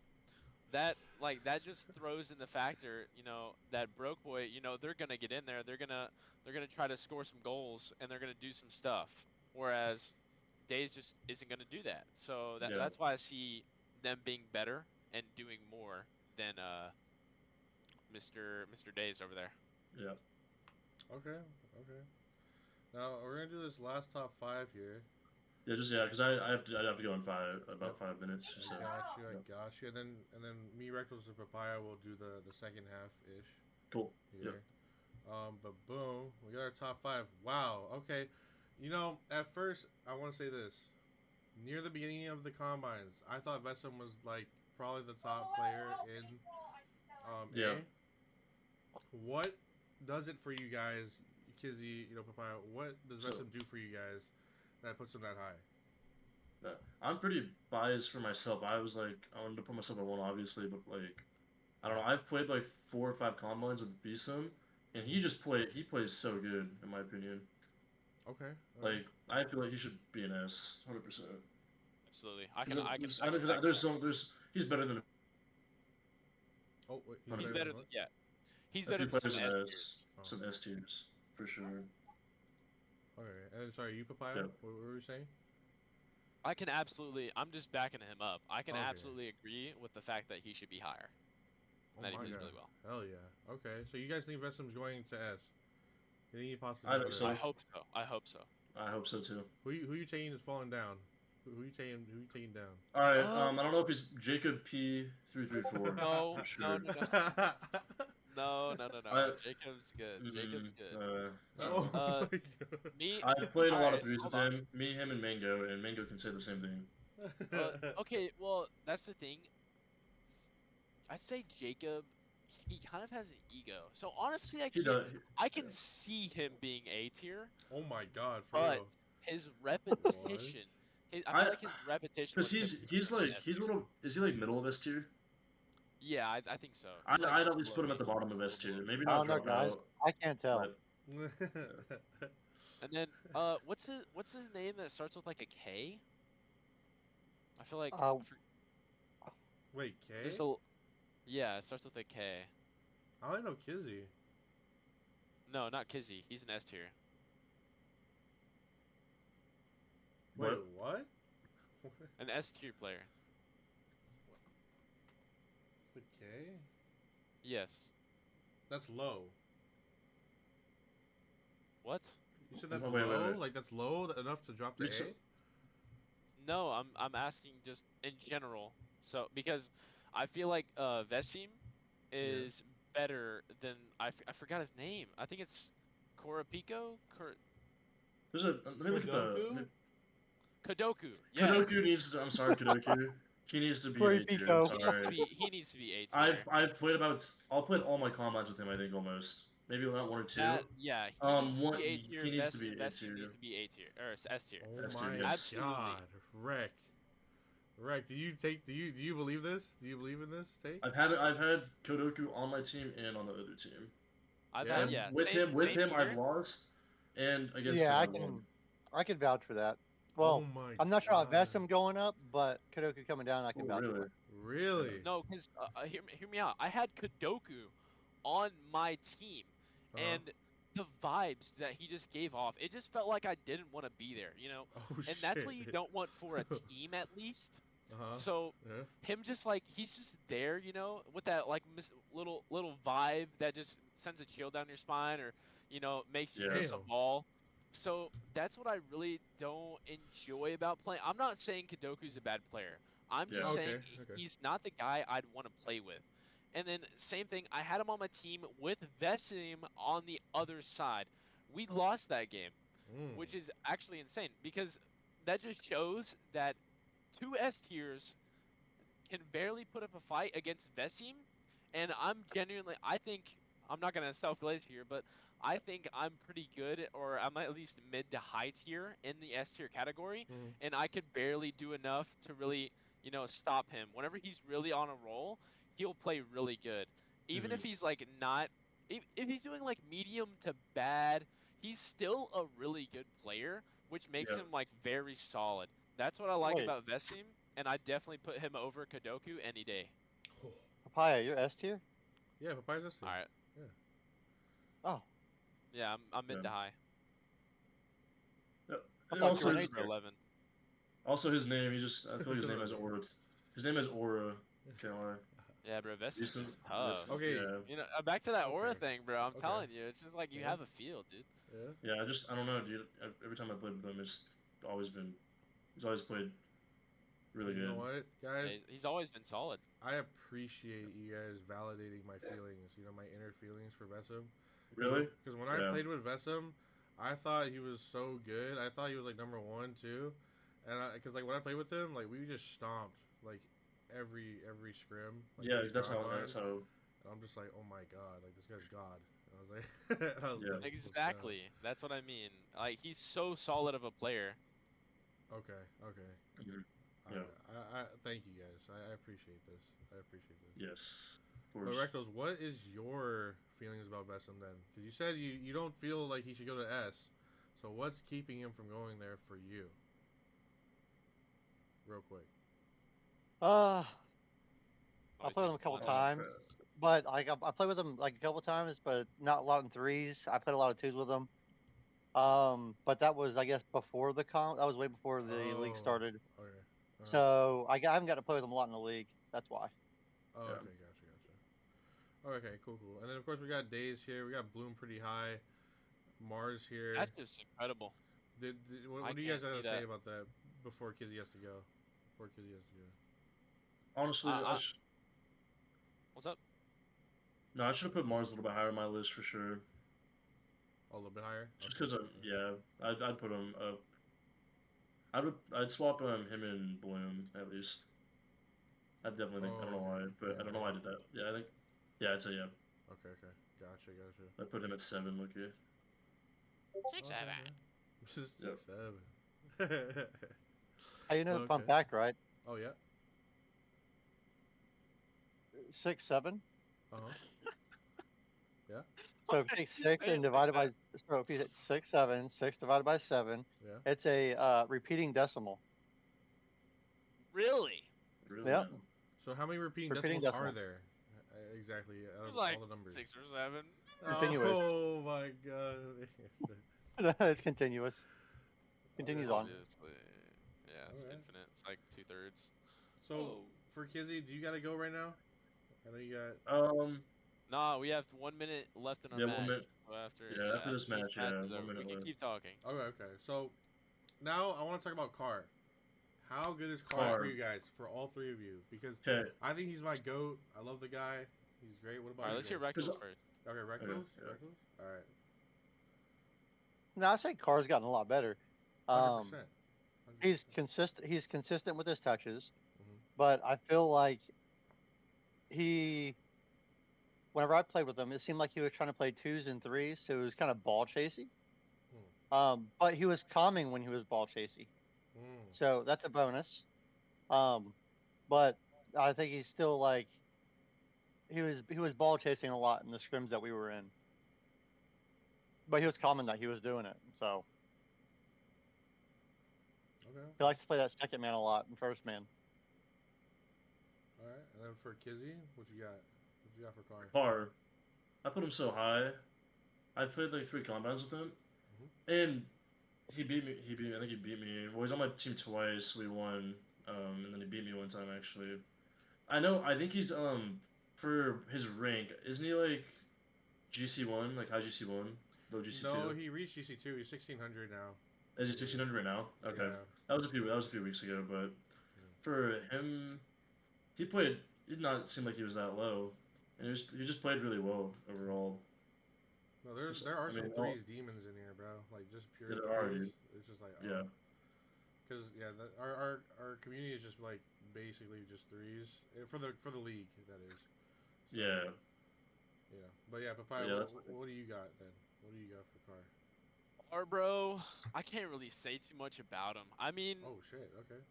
that just throws in the factor, you know, that Broke Boy, you know, they're gonna get in there, they're gonna try to score some goals and they're gonna do some stuff. Whereas Days just isn't gonna do that. So Yeah. that's why I see them being better and doing more than Mr. Days over there. Yeah. Okay. Now we're gonna do this last top 5 here. Yeah, because I have to go in about 5 minutes. So. I got you. And then me, Reckless, and Papaya will do the second half ish. Cool. Here. Yep. But boom, we got our top 5. Wow. Okay. You know, at first, I want to say this. Near the beginning of the combines, I thought Vesum was like probably the top player in Yeah. A. What does it for you guys, Kizzy? You know, Papaya. What does Vesum do for you guys that puts them that high? I'm pretty biased for myself. I wanted to put myself at 1, obviously, but like, I don't know. I've played like 4 or 5 combines with Bisum, and he plays so good, in my opinion. Okay. Like, I feel like he should be an S, 100%. Absolutely. He's better than Oh, wait, he's better than yeah. He's a better few than some players in S S, tiers. some S tiers, for sure. Okay, and then, sorry, you Papaya? Yeah. What were you saying? I'm just backing him up. I can Okay. absolutely agree with the fact that he should be higher. Oh That he my plays god. really well. Hell yeah. Okay, so you guys think Vesum's going to S? You think he possibly I go think to so. I S? hope so. I hope so. I hope so too. Who you taking is falling down? Who you taking down? All right. I don't know if he's Jacob P334. No, for sure. No. Jacob's good. Jacob's good. Oh my god. Me. I've played a lot of Alright, threes with hold on. him. Me, him, and Mango can say the same thing. Okay, well, that's the thing. I'd say Jacob, he kind of has an ego. So honestly, I can see him being A tier. Oh my god, for but real. his repetition, I feel like his repetition. Because he's a little. Is he like middle of S tier? Yeah, I think so. I'd at least put him at the bottom of S tier. Maybe I not don't know, drop guys. out. I can't tell. But, And then, what's his name that starts with like a K? I feel like. Wait, K? Yeah, it starts with a K. I only know Kizzy. No, not Kizzy. He's an S tier. Wait, what? An S tier player. The K? Yes. That's low. What? You said that's Wait. low? Like that's low enough to drop the Reach- A? No, I'm asking just in general. So because I feel like Vesim is better than I forgot his name. I think it's Korapiko? There's a. Let me look at the. Kodoku? Kodoku. Yes. Kodoku needs to. I'm sorry, Kodoku. He needs to be an Corey A tier. Pico. Sorry. He needs to be A I've played about. I'll play all my combats with him. I think almost. Maybe not one or two. Yeah, he needs to One. be A tier. He needs to be A Vesim tier. needs to be A tier or S tier. Oh That's my true, yes. Absolutely. god. Wreck, do you believe this? Do you believe in this take? I've had Kodoku on my team and on the other team. I've Yeah? had yeah. With same, him, same I've here. lost, and against Yeah, him I can vouch for that. Oh Well, my I'm not sure about God. Vesim going up, but Kadoku coming down, I can I vouch won. for. Really? Really? No, because hear me out. I had Kodoku on my team, Uh-huh. and the vibes that he just gave off, it just felt like I didn't want to be there, you know. Oh And shit. that's what you don't want for a team, at least. Uh-huh. So Yeah. him just like he's just there, you know, with that like little vibe that just sends a chill down your spine, or makes you Yeah. miss a Damn. ball. So that's what I really don't enjoy about playing. I'm not saying Kadoku's a bad player. I'm Yeah. just Okay, saying okay. he's not the guy I'd want to play with. And then same thing, I had him on my team with Vesim on the other side. We lost that game, Mm. which is actually insane because that just shows that two S tiers can barely put up a fight against Vesim, and I think I'm not gonna self-glaze here, but I think I'm pretty good, or I'm at least mid to high tier in the S tier category, Mm. and I could barely do enough to really, stop him. Whenever he's really on a roll, he'll play really good. Even if he's like not, if he's doing like medium to bad, he's still a really good player, which makes Yeah. him like very solid. That's what I like Wait. about Vesim, and I definitely put him over Kodoku any day. Oh. Papaya, you're S tier? Yeah, Papaya's this All right. Oh, Yeah, I'm mid Yeah. to high. Yeah. I And thought also, you were his, an A tier. 11. also his name. I feel like his name has aura. His name has aura. Can't lie. Yeah, bro, Vesim's Decent- just tough. decent, Okay. Yeah. Back to that aura Okay. thing, bro. I'm Okay. telling you, it's just like you Yeah. have a feel, dude. Yeah. Yeah. I don't know, dude. Every time I played with him, he's always played really You good. know what, guys? Yeah, he's always been solid. I appreciate you guys validating my feelings. You know, my inner feelings for Vesim. Really? Because when I Yeah. played with Vesim, I thought he was so good. I thought he was like number 1, 2, and because like when I played with him, like we just stomped like every scrim. Like, Yeah. every That's squad line. how. And I'm just like, oh my god, like this guy's god. And I was like, Yeah. like, Exactly. That's what I mean. Like he's so solid of a player. Okay. Mhm. I, Yeah. I thank you guys. I appreciate this. Yes. Of But course. Rectos, what is your feelings about Vesim then? Because you said you don't feel like he should go to S. So what's keeping him from going there for you? Real quick. I Always played with him a making couple fun. times, but I played with him like a couple times, but not a lot in threes. I played a lot of twos with him. But that was, I guess, before the comp. That was way before the league started. Okay. So I haven't got to play with him a lot in the league. That's why. Oh, Yeah. okay, gotcha. Okay, cool. And then of course we got Days here. We got Bloom pretty high. Mars here. That's just incredible. What I do you guys can't have see to say that. about that before Kizzy has to go? Honestly, What's up? no, I should have put Mars a little bit higher on my list for sure. A little bit higher. Just Okay. because I'd put him up. I'd swap him and Bloom at least. I definitely think I don't know why, but I don't know why I did that. Yeah, I think. Yeah, I'd say yeah. Okay. Gotcha. I put him at 7. Look here. 6, 7. Yep. 7. Hey, you know the fun Okay. fact, right? Oh yeah. 6, 7. Uh huh. So if you take you 6 say it and like divide it that? by, so if you hit 6, 7, 6 divided by 7, Yeah. it's a repeating decimal. Really? Really? Yep. No. So how many repeating Repeating decimals are decimal. there? Exactly. Out It's of like all the numbers. 6 or 7. Continuous. Oh my god. It's continuous. Continues on. Obviously. Yeah. it's Okay. infinite. It's like 2/3. So Oh. for Kizzy, do you gotta go right now? I know you got. Nah, we have 1 minute left in our Yeah, match. 1 minute. So after Yeah, after this match, yeah, is 1 over, we minute can left. keep talking. Okay. So now I want to talk about Carr. How good is Carr for Carr. you guys? For all three of you, because Okay. I think he's my goat. I love the guy. He's great. What about All right, you let's hear guys? Reckless first. Okay, Reckless. Okay, yeah. Reckless. All right. No, I say Carr's gotten a lot better. 100%. He's consistent. He's consistent with his touches, Mhm. but I feel like he. Whenever I played with him, it seemed like he was trying to play 2s and 3s, so it was kind of ball chasing. But he was calming when he was ball chasing, so that's a bonus. But I think he's still like he was ball chasing a lot in the scrims that we were in, but he was calming that he was doing it. So Okay. he likes to play that second man a lot and first man. All right. And then for Kizzy, what you got? What you got for Carr? Carr. I put him so high. I played like 3 combines with him, and he beat me. He beat me. I think he beat me. Well, he's on my team twice. We won, and then he beat me one time actually. I know. I think he's for his rank. Isn't he like GC1, like high GC1, low GC2? No, he reached GC2. He's 1600 now. Is he 1600 right now? Okay, Yeah. that was a few weeks ago. But for him, he played. He did not seem like he was that low, and he just played really well overall. No, there are some threes demons in here, bro. Like just pure Yeah, threes. there are, dude. It's just like Yeah. Because our community is just like basically just threes for the league, that is. So, Yeah. Yeah, but yeah, Papaya, Yeah, what do you got then? What do you got for Carr? Carr, bro, I can't really say too much about him. I mean, Oh shit. Okay.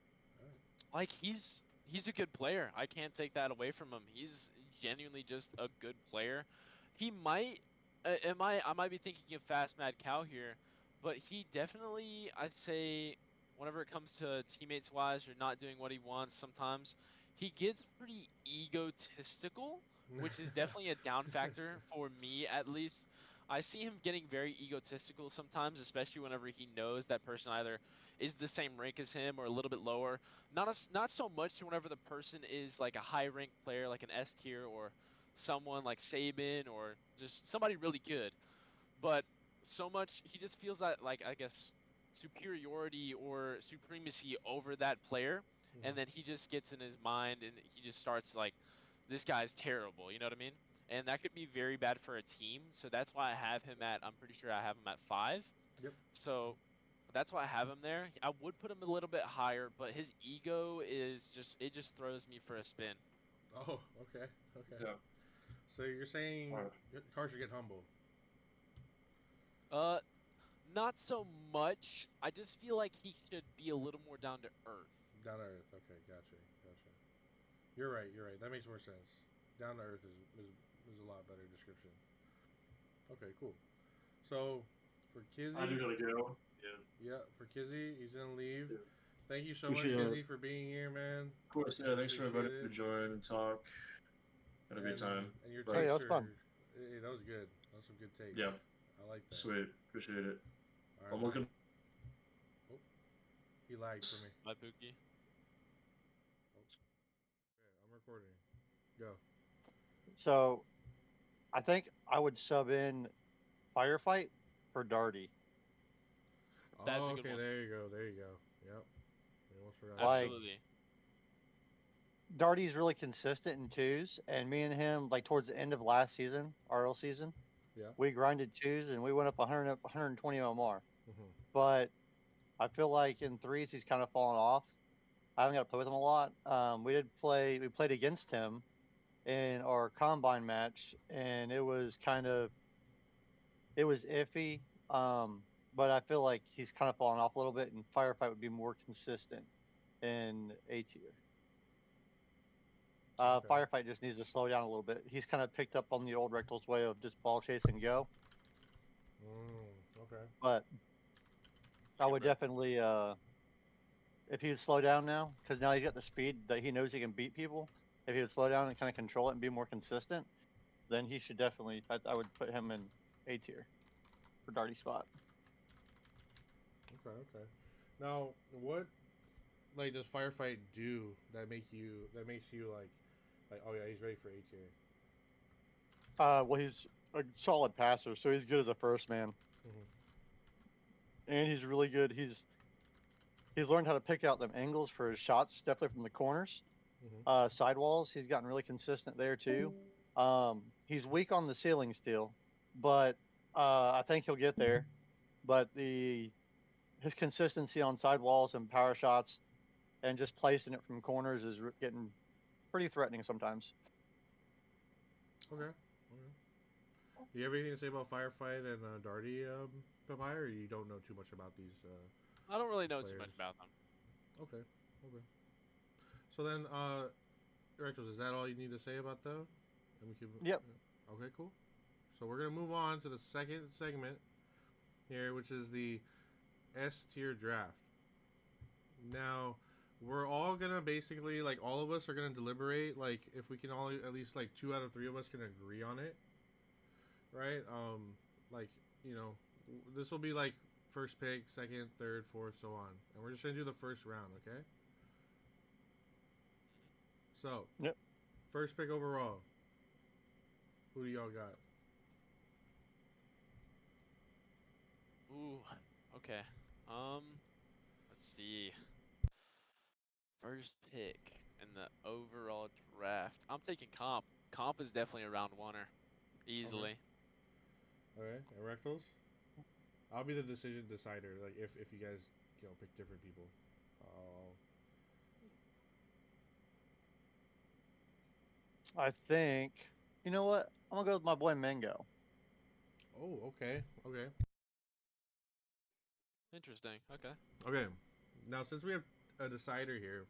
like he's a good player. I can't take that away from him. He's genuinely just a good player. He might I might be thinking of Fast Mad Cow here, but he definitely, I'd say, whenever it comes to teammates wise or not doing what he wants, sometimes he gets pretty egotistical, which is definitely a down factor for me at least. I see him getting very egotistical sometimes, especially whenever he knows that person either is the same rank as him or a little bit lower. Not so much whenever the person is like a high rank player, like an S tier, or someone like Saban, or just somebody really good. But so much he just feels that, like, I guess, superiority or supremacy over that player, and then he just gets in his mind and he just starts like, this guy's terrible. You know what I mean? And that could be very bad for a team. So that's why I have him at. I'm pretty sure I have him at 5. Yep. So that's why I have him there. I would put him a little bit higher, but his ego is just throws me for a spin. Oh, okay. Yeah. So you're saying Alright. Carr should get humble? Not so much. I just feel like he should be a little more down to earth. Down to earth. Okay, gotcha. You're right. That makes more sense. Down to earth is a lot better description. Okay, cool. So for Kizzy, I do gotta go. yeah, for Kizzy, he's gonna leave. Yeah. Thank you so Appreciate much, it. Kizzy, for being here, man. Of course, yeah. Thanks for Appreciate inviting me it. to join and talk. Had a great time. And your Oh, yeah, takes that was fun. Hey, that was good. That was some good takes. Yeah. I like that. Sweet. Appreciate it. All right, I'm looking. Oh, he lagged for me. My Pookie. Okay, I'm recording. Go. So I think I would sub in Firefight for Darty. That's a Oh, good okay, one. there you go. Yep. I almost forgot. Like- Absolutely. Darty's really consistent in 2s, and me and him, like towards the end of last season, RL season, Yeah. we grinded 2s and we went up 100, 120 MR. Mhm. But I feel like in 3s he's kind of fallen off. I haven't got to play with him a lot. We played against him in our combine match, and it was iffy. But I feel like he's kind of fallen off a little bit, and Firefight would be more consistent in A tier. Okay. Firefight just needs to slow down a little bit. He's kind of picked up on the old Rectal's way of just ball chase and go. Okay. But I would definitely, if he would slow down now, because now he's got the speed that he knows he can beat people. If he would slow down and kind of control it and be more consistent, then he should definitely. I would put him in A tier for Darty spot. Okay. Now, what like does Firefight do that makes you like oh yeah, he's ready for A tier? Well, he's a solid passer, so he's good as a first man, Mhm. and he's really good. He's learned how to pick out them angles for his shots, definitely from the corners, Mhm. sidewalls. He's gotten really consistent there too. He's weak on the ceiling still, but I think he'll get there. But his consistency on sidewalls and power shots and just placing it from corners is getting pretty threatening sometimes. Okay. Okay. Do you have anything to say about Firefight and Darty, Papaya, or you don't know too much about these I don't really know too players? much about them. Okay. Okay. So then, Rectos, is that all you need to say about them? And we can. Yep. Okay. Cool. So we're gonna move on to the second segment here, which is the S tier draft. Now, we're all gonna basically like all of us are gonna deliberate like if we can all at least like 2 out of 3 of us can agree on it, right? Like you know, this will be like first pick, second, third, fourth, so on, and we're just gonna do the first round, okay? So, Yep. first pick overall. Who do y'all got? Ooh, okay. Let's see. First pick in the overall draft. I'm taking Comp. Comp is definitely a round oneer, easily. Okay, and Rectals? I'll be the decision decider. Like if you guys pick different people. Uh, I think, you know what? I'm gonna go with my boy Mango. oh, okay, okay, Interesting. Okay. okay. Now since we have a decider here,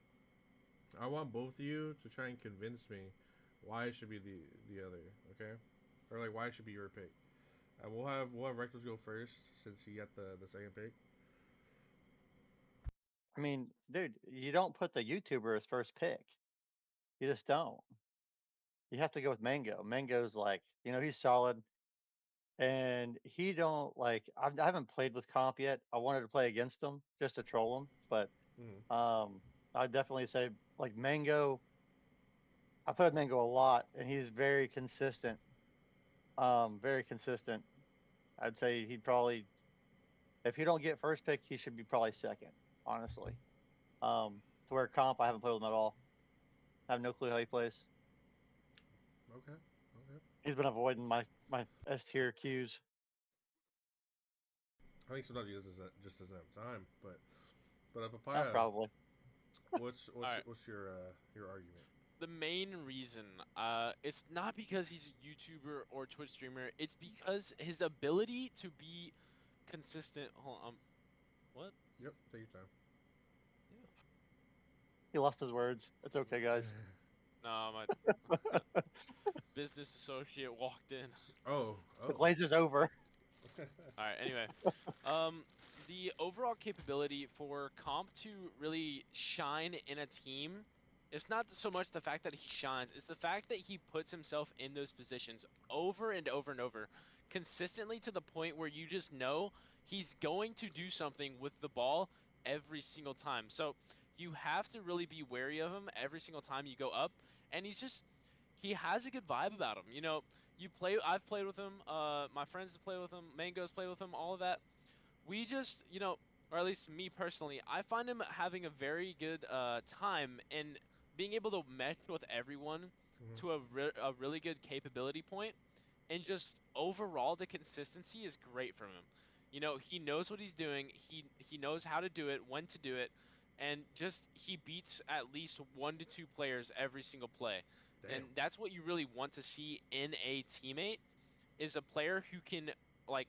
I want both of you to try and convince me why it should be the other. Okay, or like why it should be your pick. And we'll have Rectals go first since he got the second pick. I mean, dude, you don't put the YouTuber as first pick. You just don't. You have to go with Mango. Mango's like, he's solid, and he don't like. I haven't played with Comp yet. I wanted to play against him just to troll him, but Mm-hmm. I definitely say like Mango. I played with Mango a lot, and he's very consistent. Very consistent. I'd say he'd probably, if he don't get first pick, he should be probably second. Honestly, to where Comp, I haven't played with him at all. I have no clue how he plays. Okay, okay. He's been avoiding my S tier queues. I think sometimes he just doesn't have time, but a papaya. Probably. What's All what's right. what's your argument? The main reason, it's not because he's a YouTuber or Twitch streamer. It's because his ability to be consistent. Hold on. What? Yep, take your time. Yeah. He lost his words. It's okay, guys. No, my business associate walked in. oh, The oh. Blazers over. All right. Anyway, the overall capability for Comp to really shine in a team, it's not so much the fact that he shines, it's the fact that he puts himself in those positions over and over and over, consistently to the point where you just know he's going to do something with the ball every single time. So you have to really be wary of him every single time you go up, and he has a good vibe about him. I've played with him, my friends have played with him, Mango's played with him, all of that. We just, or at least me personally, I find him having a very good time in being able to mesh with everyone Mhm. to a really good capability point, and just overall the consistency is great from him. He knows what he's doing. He knows how to do it, when to do it, and just he beats at least 1 to 2 players every single play. Damn. And that's what you really want to see in a teammate, is a player who can like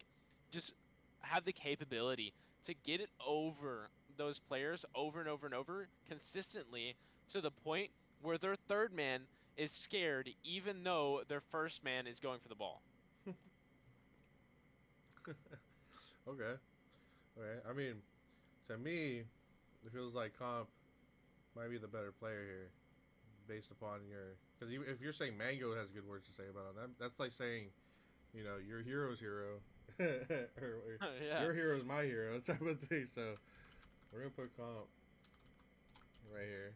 just have the capability to get it over those players over and over and over consistently, to the point where their third man is scared even though their first man is going for the ball. Okay. Okay. I mean, to me, it feels like Comp might be the better player here, based upon your. Because if you're saying Mango has good words to say about him, that's like saying, your hero's hero, or Yeah. your hero's my hero, type of thing. So we're gonna put Comp right here.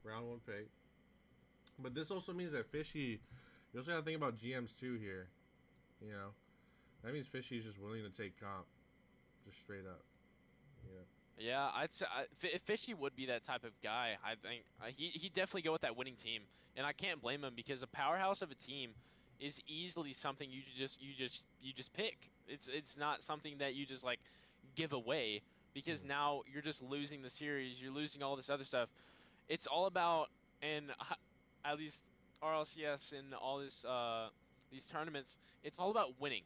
Round 1 pick. But this also means that Fishy, you also got to think about GMs too here. You know, that means Fishy's just willing to take comp, just straight up. You know. Yeah, I'd say Fishy would be that type of guy. I think he'd definitely go with that winning team, and I can't blame him because a powerhouse of a team is easily something you just pick. It's not something that you just like give away because now you're just losing the series, you're losing all this other stuff. It's all about, and at least RLCS and all this these tournaments, it's all about winning.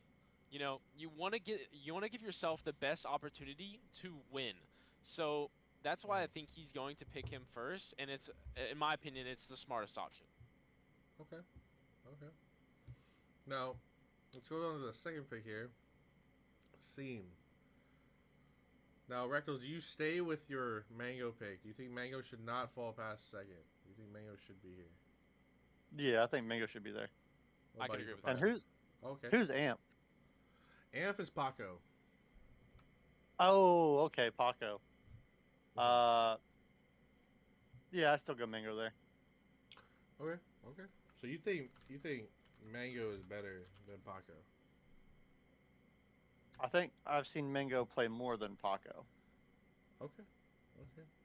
You know, you want to give yourself the best opportunity to win. So that's why I think he's going to pick him first, and it's, in my opinion, it's the smartest option. Okay. Okay. Now, let's go on to the second pick here. Seam. Now, Rectals, do you stay with your Mango pick? Do you think Mango should not fall past second? Do you think Mango should be here? Yeah, I think Mango should be there. What I about can you, agree with And Papaya? that. Okay. who's Amp? Amp is Paco. Oh, okay, Paco. Yeah, I still go Mango there. Okay. Okay. So you think Mango is better than Paco? I think I've seen Mango play more than Paco. Okay.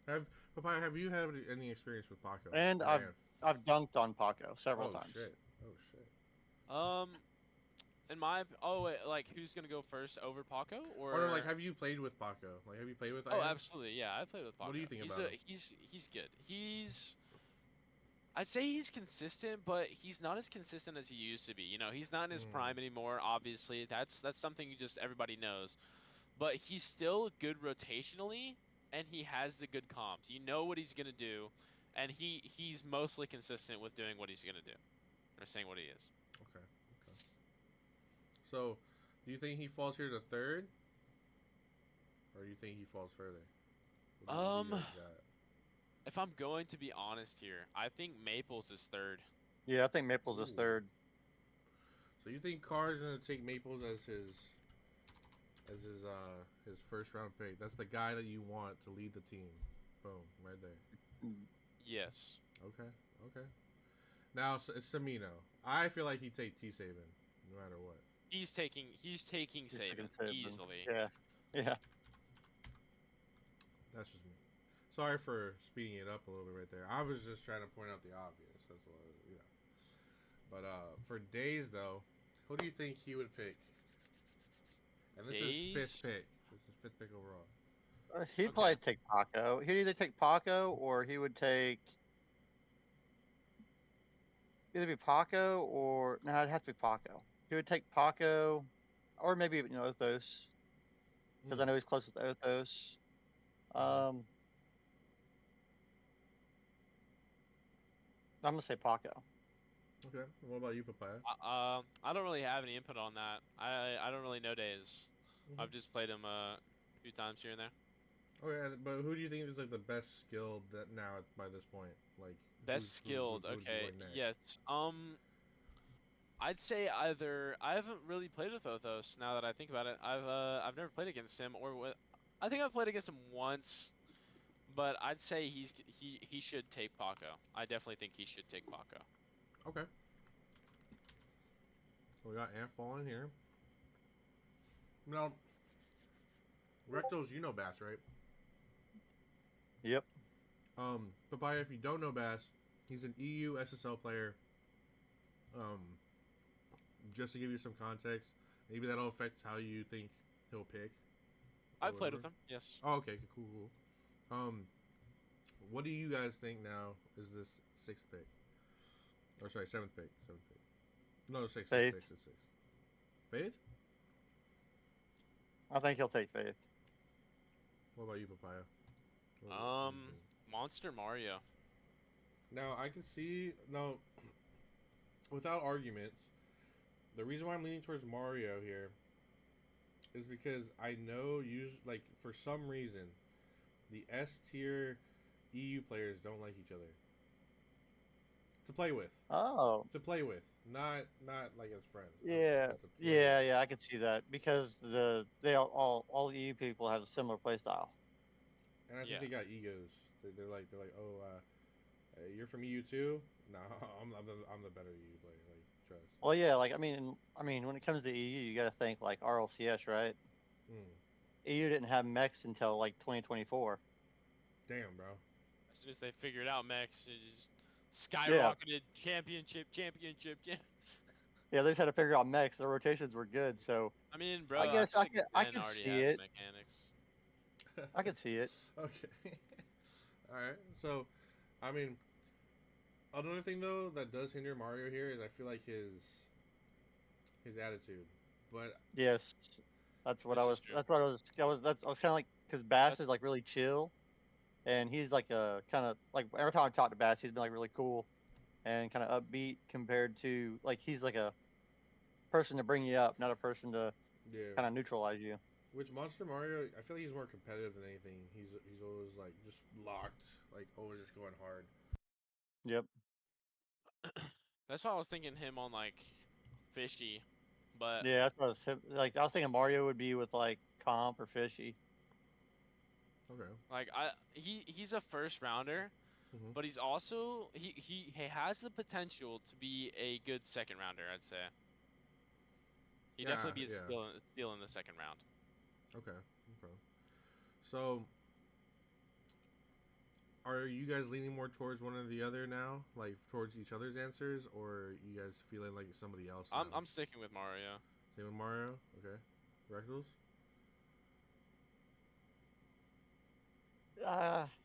Okay. Papaya, have you had any experience with Paco? And Or Amp? I've dunked on Paco several Oh times. shit. Oh shit. Like who's gonna go first over Paco or? Or like, have you played with Paco? Like, have you played with? Oh, Amp? absolutely, yeah, I played with Paco. What do you think he's about him? He's good. I'd say he's consistent, but he's not as consistent as he used to be. You know, he's not in his prime anymore. Obviously, that's something everybody knows. But he's still good rotationally, and he has the good comps. You know what he's gonna do, and he's mostly consistent with doing what he's gonna do, or saying what he is. Okay. Okay. So, do you think he falls here to third, or do you think he falls further? What do you guys got? If I'm going to be honest here, I think Maples is third. Yeah, I think Maples is Ooh. third. So you think Carr's gonna take Maples as his first round pick? That's the guy that you want to lead the team. Boom, right there. Yes. Okay. Okay. Now it's Samino. I feel like he'd take T Saban no matter what. He's taking taking Saban Saban. easily. Yeah. Yeah. That's just me. Sorry for speeding it up a little bit right there. I was just trying to point out the obvious. That's what But for Days though, who do you think he would pick? And this is fifth pick. This is fifth pick overall. He'd probably take Paco. He'd either take Paco or he would take either be Paco or no, it'd have to be Paco. He would take Paco or maybe even Othos because I know he's close with Othos. I'm gonna say Paco. Okay. What about you, Papaya? I don't really have any input on that. I don't really know Days. I've just played him a few times here and there. Okay, but who do you think is like the best skilled that now by this point? Like Best skilled. who would be, Okay. like, next? Yes. I'd say either I haven't really played with Othos now that I think about it. I've never played against him I think I've played against him once, but I'd say he should take Paco. I definitely think he should take Paco. Okay. So we got Ant falling here. Now, Rectos, you know Bass, right? Yep. Papaya, if you don't know Bass, he's an EU SSL player. Just to give you some context, maybe that'll affect how you think he'll pick. I've played with him, yes. Oh, okay, cool. What do you guys think now is this sixth pick? Or sorry, seventh pick. No, sixth. Faith. Sixth. Faith? I think he'll take Faith. What about you, Papaya? Monster Mario. Now, I can see... Now, without arguments, the reason why I'm leaning towards Mario here is because I know, for some reason, the S-tier EU players don't like each other. To play with. Oh. To play with. Not like as friends. Yeah. Yeah, I can see that because all EU people have a similar play style. And I think they got egos. They're like, oh, you're from EU too? No, I'm the better EU player. Like, trust. Well, yeah, like I mean, when it comes to EU, you got to think like RLCS, right? Mm. EU didn't have mechs until like 2024. Damn, bro. As soon as they figured out mechs, it just Yeah, skyrocketed championship. yeah, they just had to figure out mechs. Their rotations were good, so I mean, bro, I I guess feel like I Ben could already see had the it. mechanics. I could see it. Okay. All right. So, I mean, another thing though that does hinder Mario here is I feel like his attitude. But Yes, that's what I This is was. true. That's what I was. I was kind of like because Bass That's is like really chill, and he's like a kind of like every time I talk to Bass, he's been like really cool and kind of upbeat compared to like he's like a person to bring you up, not a person to yeah, kind of neutralize you. which Monster Mario, I feel like he's more competitive than anything. He's always like just locked, like always just going hard. Yep. that's why I was thinking him on like fishy, but Yeah, that's what I was like. I was thinking Mario would be with like Comp or Fishy. Okay. like he's a first rounder, Mm-hmm. but he's also he has the potential to be a good second rounder. I'd say he Yeah, definitely be a yeah. steal in the second round. Okay. Okay. So, are you guys leaning more towards one or the other now, like towards each other's answers, or are you guys feeling like somebody else now? I'm sticking with Mario. Same with Mario. Okay. Rectals.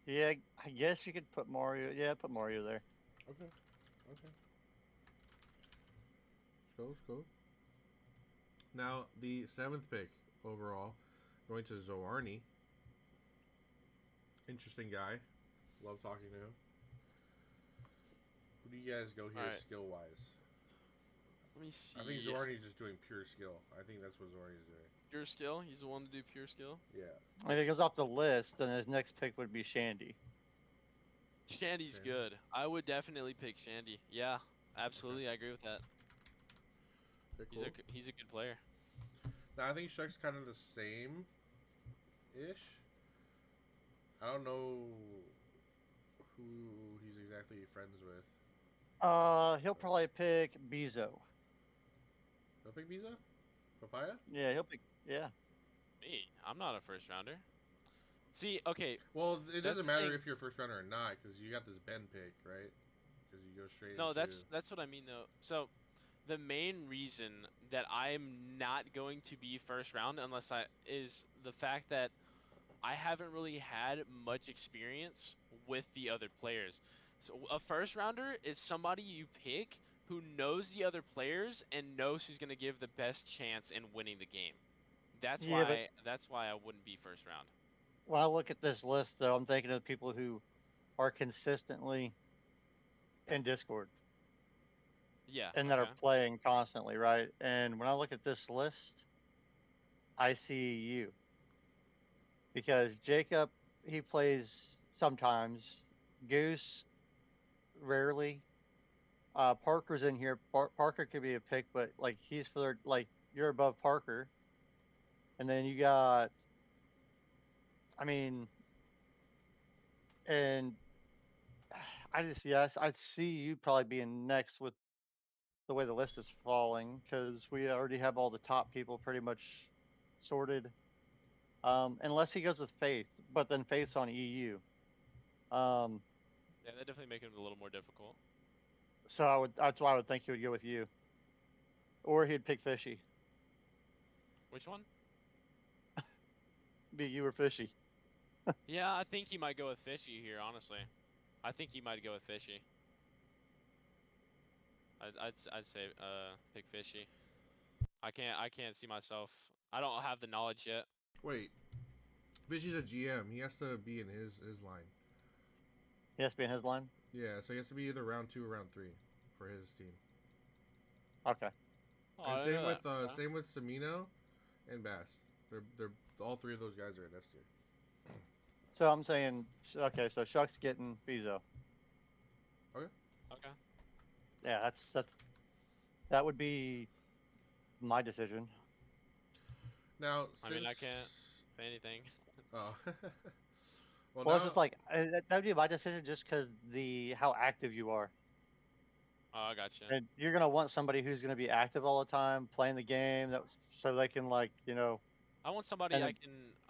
Yeah, I guess you could put Mario. Yeah, put Mario there. Okay. Okay. Let's go. Now the seventh pick overall, going to Zoarni. Interesting guy. Love talking to him. Who do you guys go here Alright. skill wise? Let me see. I think Zoarni's just doing pure skill. I think that's what Zoarni's doing. Pure skill. He's the one to do pure skill. Yeah. If it goes off the list, then his next pick would be Shandy. Shandy's Shandy. good. I would definitely pick Shandy. Yeah, absolutely. I agree with that. Okay, cool. He's a good player. Now I think Shuck's kind of the same ish. I don't know who he's exactly friends with. He'll probably pick Bezo. No pick Visa? Papaya? Yeah, he'll pick. Yeah. Me, I'm not a first rounder. See, okay, Well, it That's doesn't the matter thing. if you're first rounder or not, because you got this Ben pick, right? Because you go straight no, into. that's what I mean though. So, the main reason that I'm not going to be first round is the fact that I haven't really had much experience with the other players. So a first rounder is somebody you pick who knows the other players and knows who's going to give the best chance in winning the game. That's Yeah, but why I wouldn't be first round. when I look at this list, though, I'm thinking of people who are consistently in Discord Yeah, and that are okay. playing constantly, right? And when I look at this list, I see you because Jacob he plays sometimes, Goose rarely. Parker's in here. Parker could be a pick, but like he's for like you're above Parker, and then you got. I mean, and I just yes, I see you probably being next with the way the list is falling because we already have all the top people pretty much sorted. Unless he goes with Faith, but then Faith's on EU. Um, Yeah, that definitely make it a little more difficult. so that's why I would think he would go with you, or he'd pick Fishy. Which one? Be you or Fishy. Yeah, I think he might go with Fishy here, honestly. I think he might go with Fishy. I'd say pick Fishy. I can't see myself. I don't have the knowledge yet. Wait, Fishy's a GM. He has to be in his line. He has to be in his line. Yeah, so he has to be either round 2 or round 3 for his team. Okay. Oh, And I didn't know that. Okay. same with Samino and Bass. They're all three of those guys are at S tier. So I'm saying okay. So Shuck's getting Bezo. Okay. Okay. Yeah, that would be my decision. Now, I mean, I can't say anything. Oh. Well, it's just like that would be my decision just because how active you are, Oh, I gotcha. and you're gonna want somebody who's gonna be active all the time, playing the game, so they can I want somebody and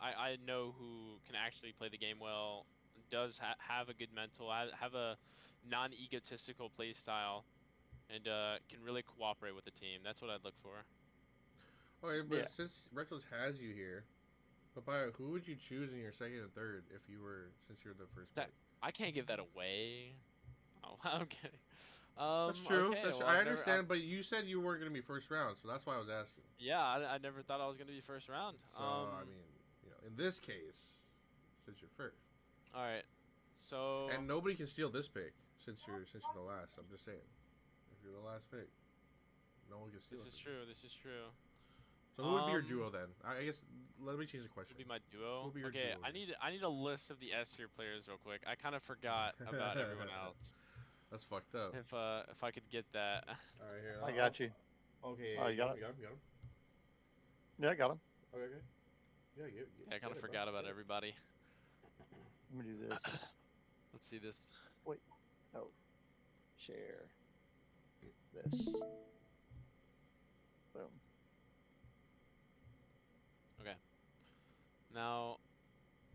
I know who can actually play the game well, does have a good mental, have a non-egotistical play style, and can really cooperate with the team. That's what I'd look for. Okay, but yeah. since Reckless has you here, Papaya, who would you choose in your second and third since you're the first pick? I can't give that away. Oh, I'm kidding. That's true. Okay. Well, I understand, but you said you weren't going to be first round, so that's why I was asking. Yeah, I never thought I was gonna be first round. So I mean, in this case, since you're first, All right. So and nobody can steal this pick since you're the last. I'm just saying, if you're the last pick, no one can steal. this is true. This is true. So who would be your duo then? I guess let me change the question. Would be my duo. Who would be your Okay, duo then? I need a list of the S tier players real quick. I kind of forgot about everyone else. That's fucked up. If I could get that. All right, here. I got you. Okay. Oh, you got it? You got him. Yeah, I got him. Okay. Yeah, I kind of forgot about everybody. Let me do this. Let's see this. Wait. Oh. Share. This. Boom. Okay. Now,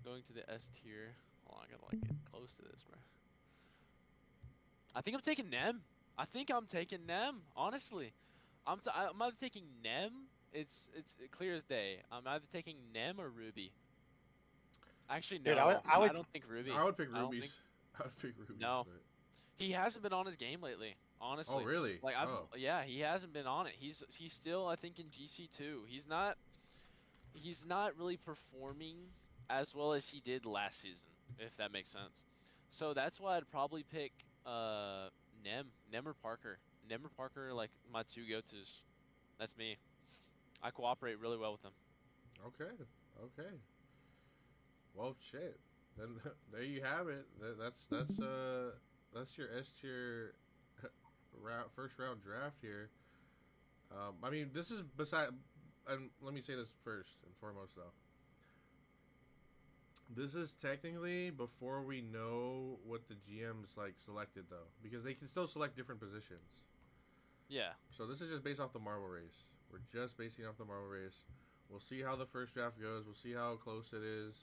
going to the S tier. Hold on, I gotta get close to this, bro. I think I'm taking Nem. Honestly. I'm either taking Nem. It's clear as day. I'm either taking Nem or Ruby. Actually, no. Dude, I don't think Ruby. I would pick I don't Rubies. think- I would pick Rubies. No. But... He hasn't been on his game lately. Honestly. Oh really? Like yeah, he hasn't been on it. He's still, I think, in GC2. He's not really performing as well as he did last season, if that makes sense. So that's why I'd probably pick Nem or Parker. Nem or Parker, like my two go-tos. That's me. I cooperate really well with them. Okay. Well, shit. Then there you have it. That's your S tier first round draft here. I mean, this is and let me say this first and foremost though. This is technically before we know what the GM's selected though, because they can still select different positions. Yeah. So this is just based off the marble race. We're just basing off the marble race. We'll see how the first draft goes. We'll see how close it is.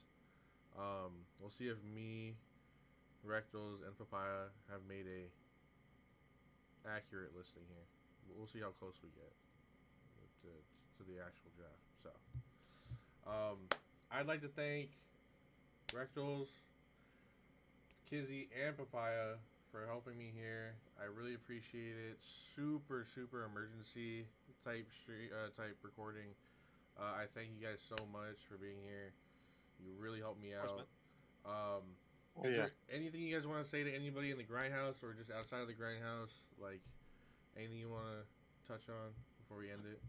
We'll see if me, Rectals, and Papaya have made a accurate listing here. We'll see how close we get to the actual draft. So, I'd like to thank Rectals, Kizzy, and Papaya for helping me here. I really appreciate it. Super emergency type recording. I thank you guys so much for being here. You really helped me out. Is there anything you guys want to say to anybody in the grindhouse or just outside of the grindhouse? Like anything you want to touch on before we end it?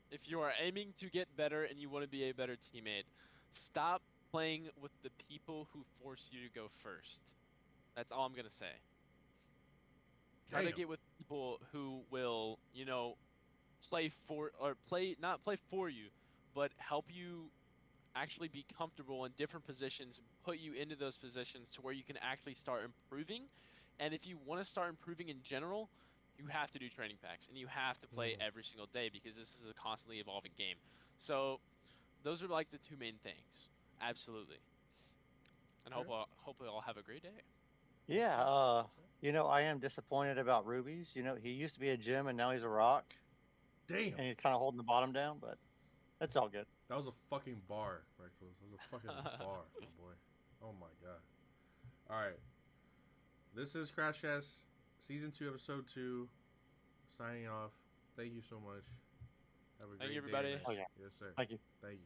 If you are aiming to get better and you want to be a better teammate, stop playing with the people who force you to go first. That's all I'm gonna say. Try to get with people who will, not play for you, but help you actually be comfortable in different positions, put you into those positions to where you can actually start improving. And if you want to start improving in general, you have to do training packs and you have to play every single day because this is a constantly evolving game. So those are like the two main things. Absolutely. And hopefully I'll have a great day. Yeah, I am disappointed about Rubies. He used to be a gem and now he's a rock. Damn. And he's kind of holding the bottom down, but that's all good. That was a fucking bar, Reckless. That was a fucking bar, my boy. Oh my god. Alright. This is CrashCast, Season 2, Episode 2. Signing off. Thank you so much. Have a great day. Thank you, everybody. Oh, yeah. Yes, sir. Thank you. Thank you.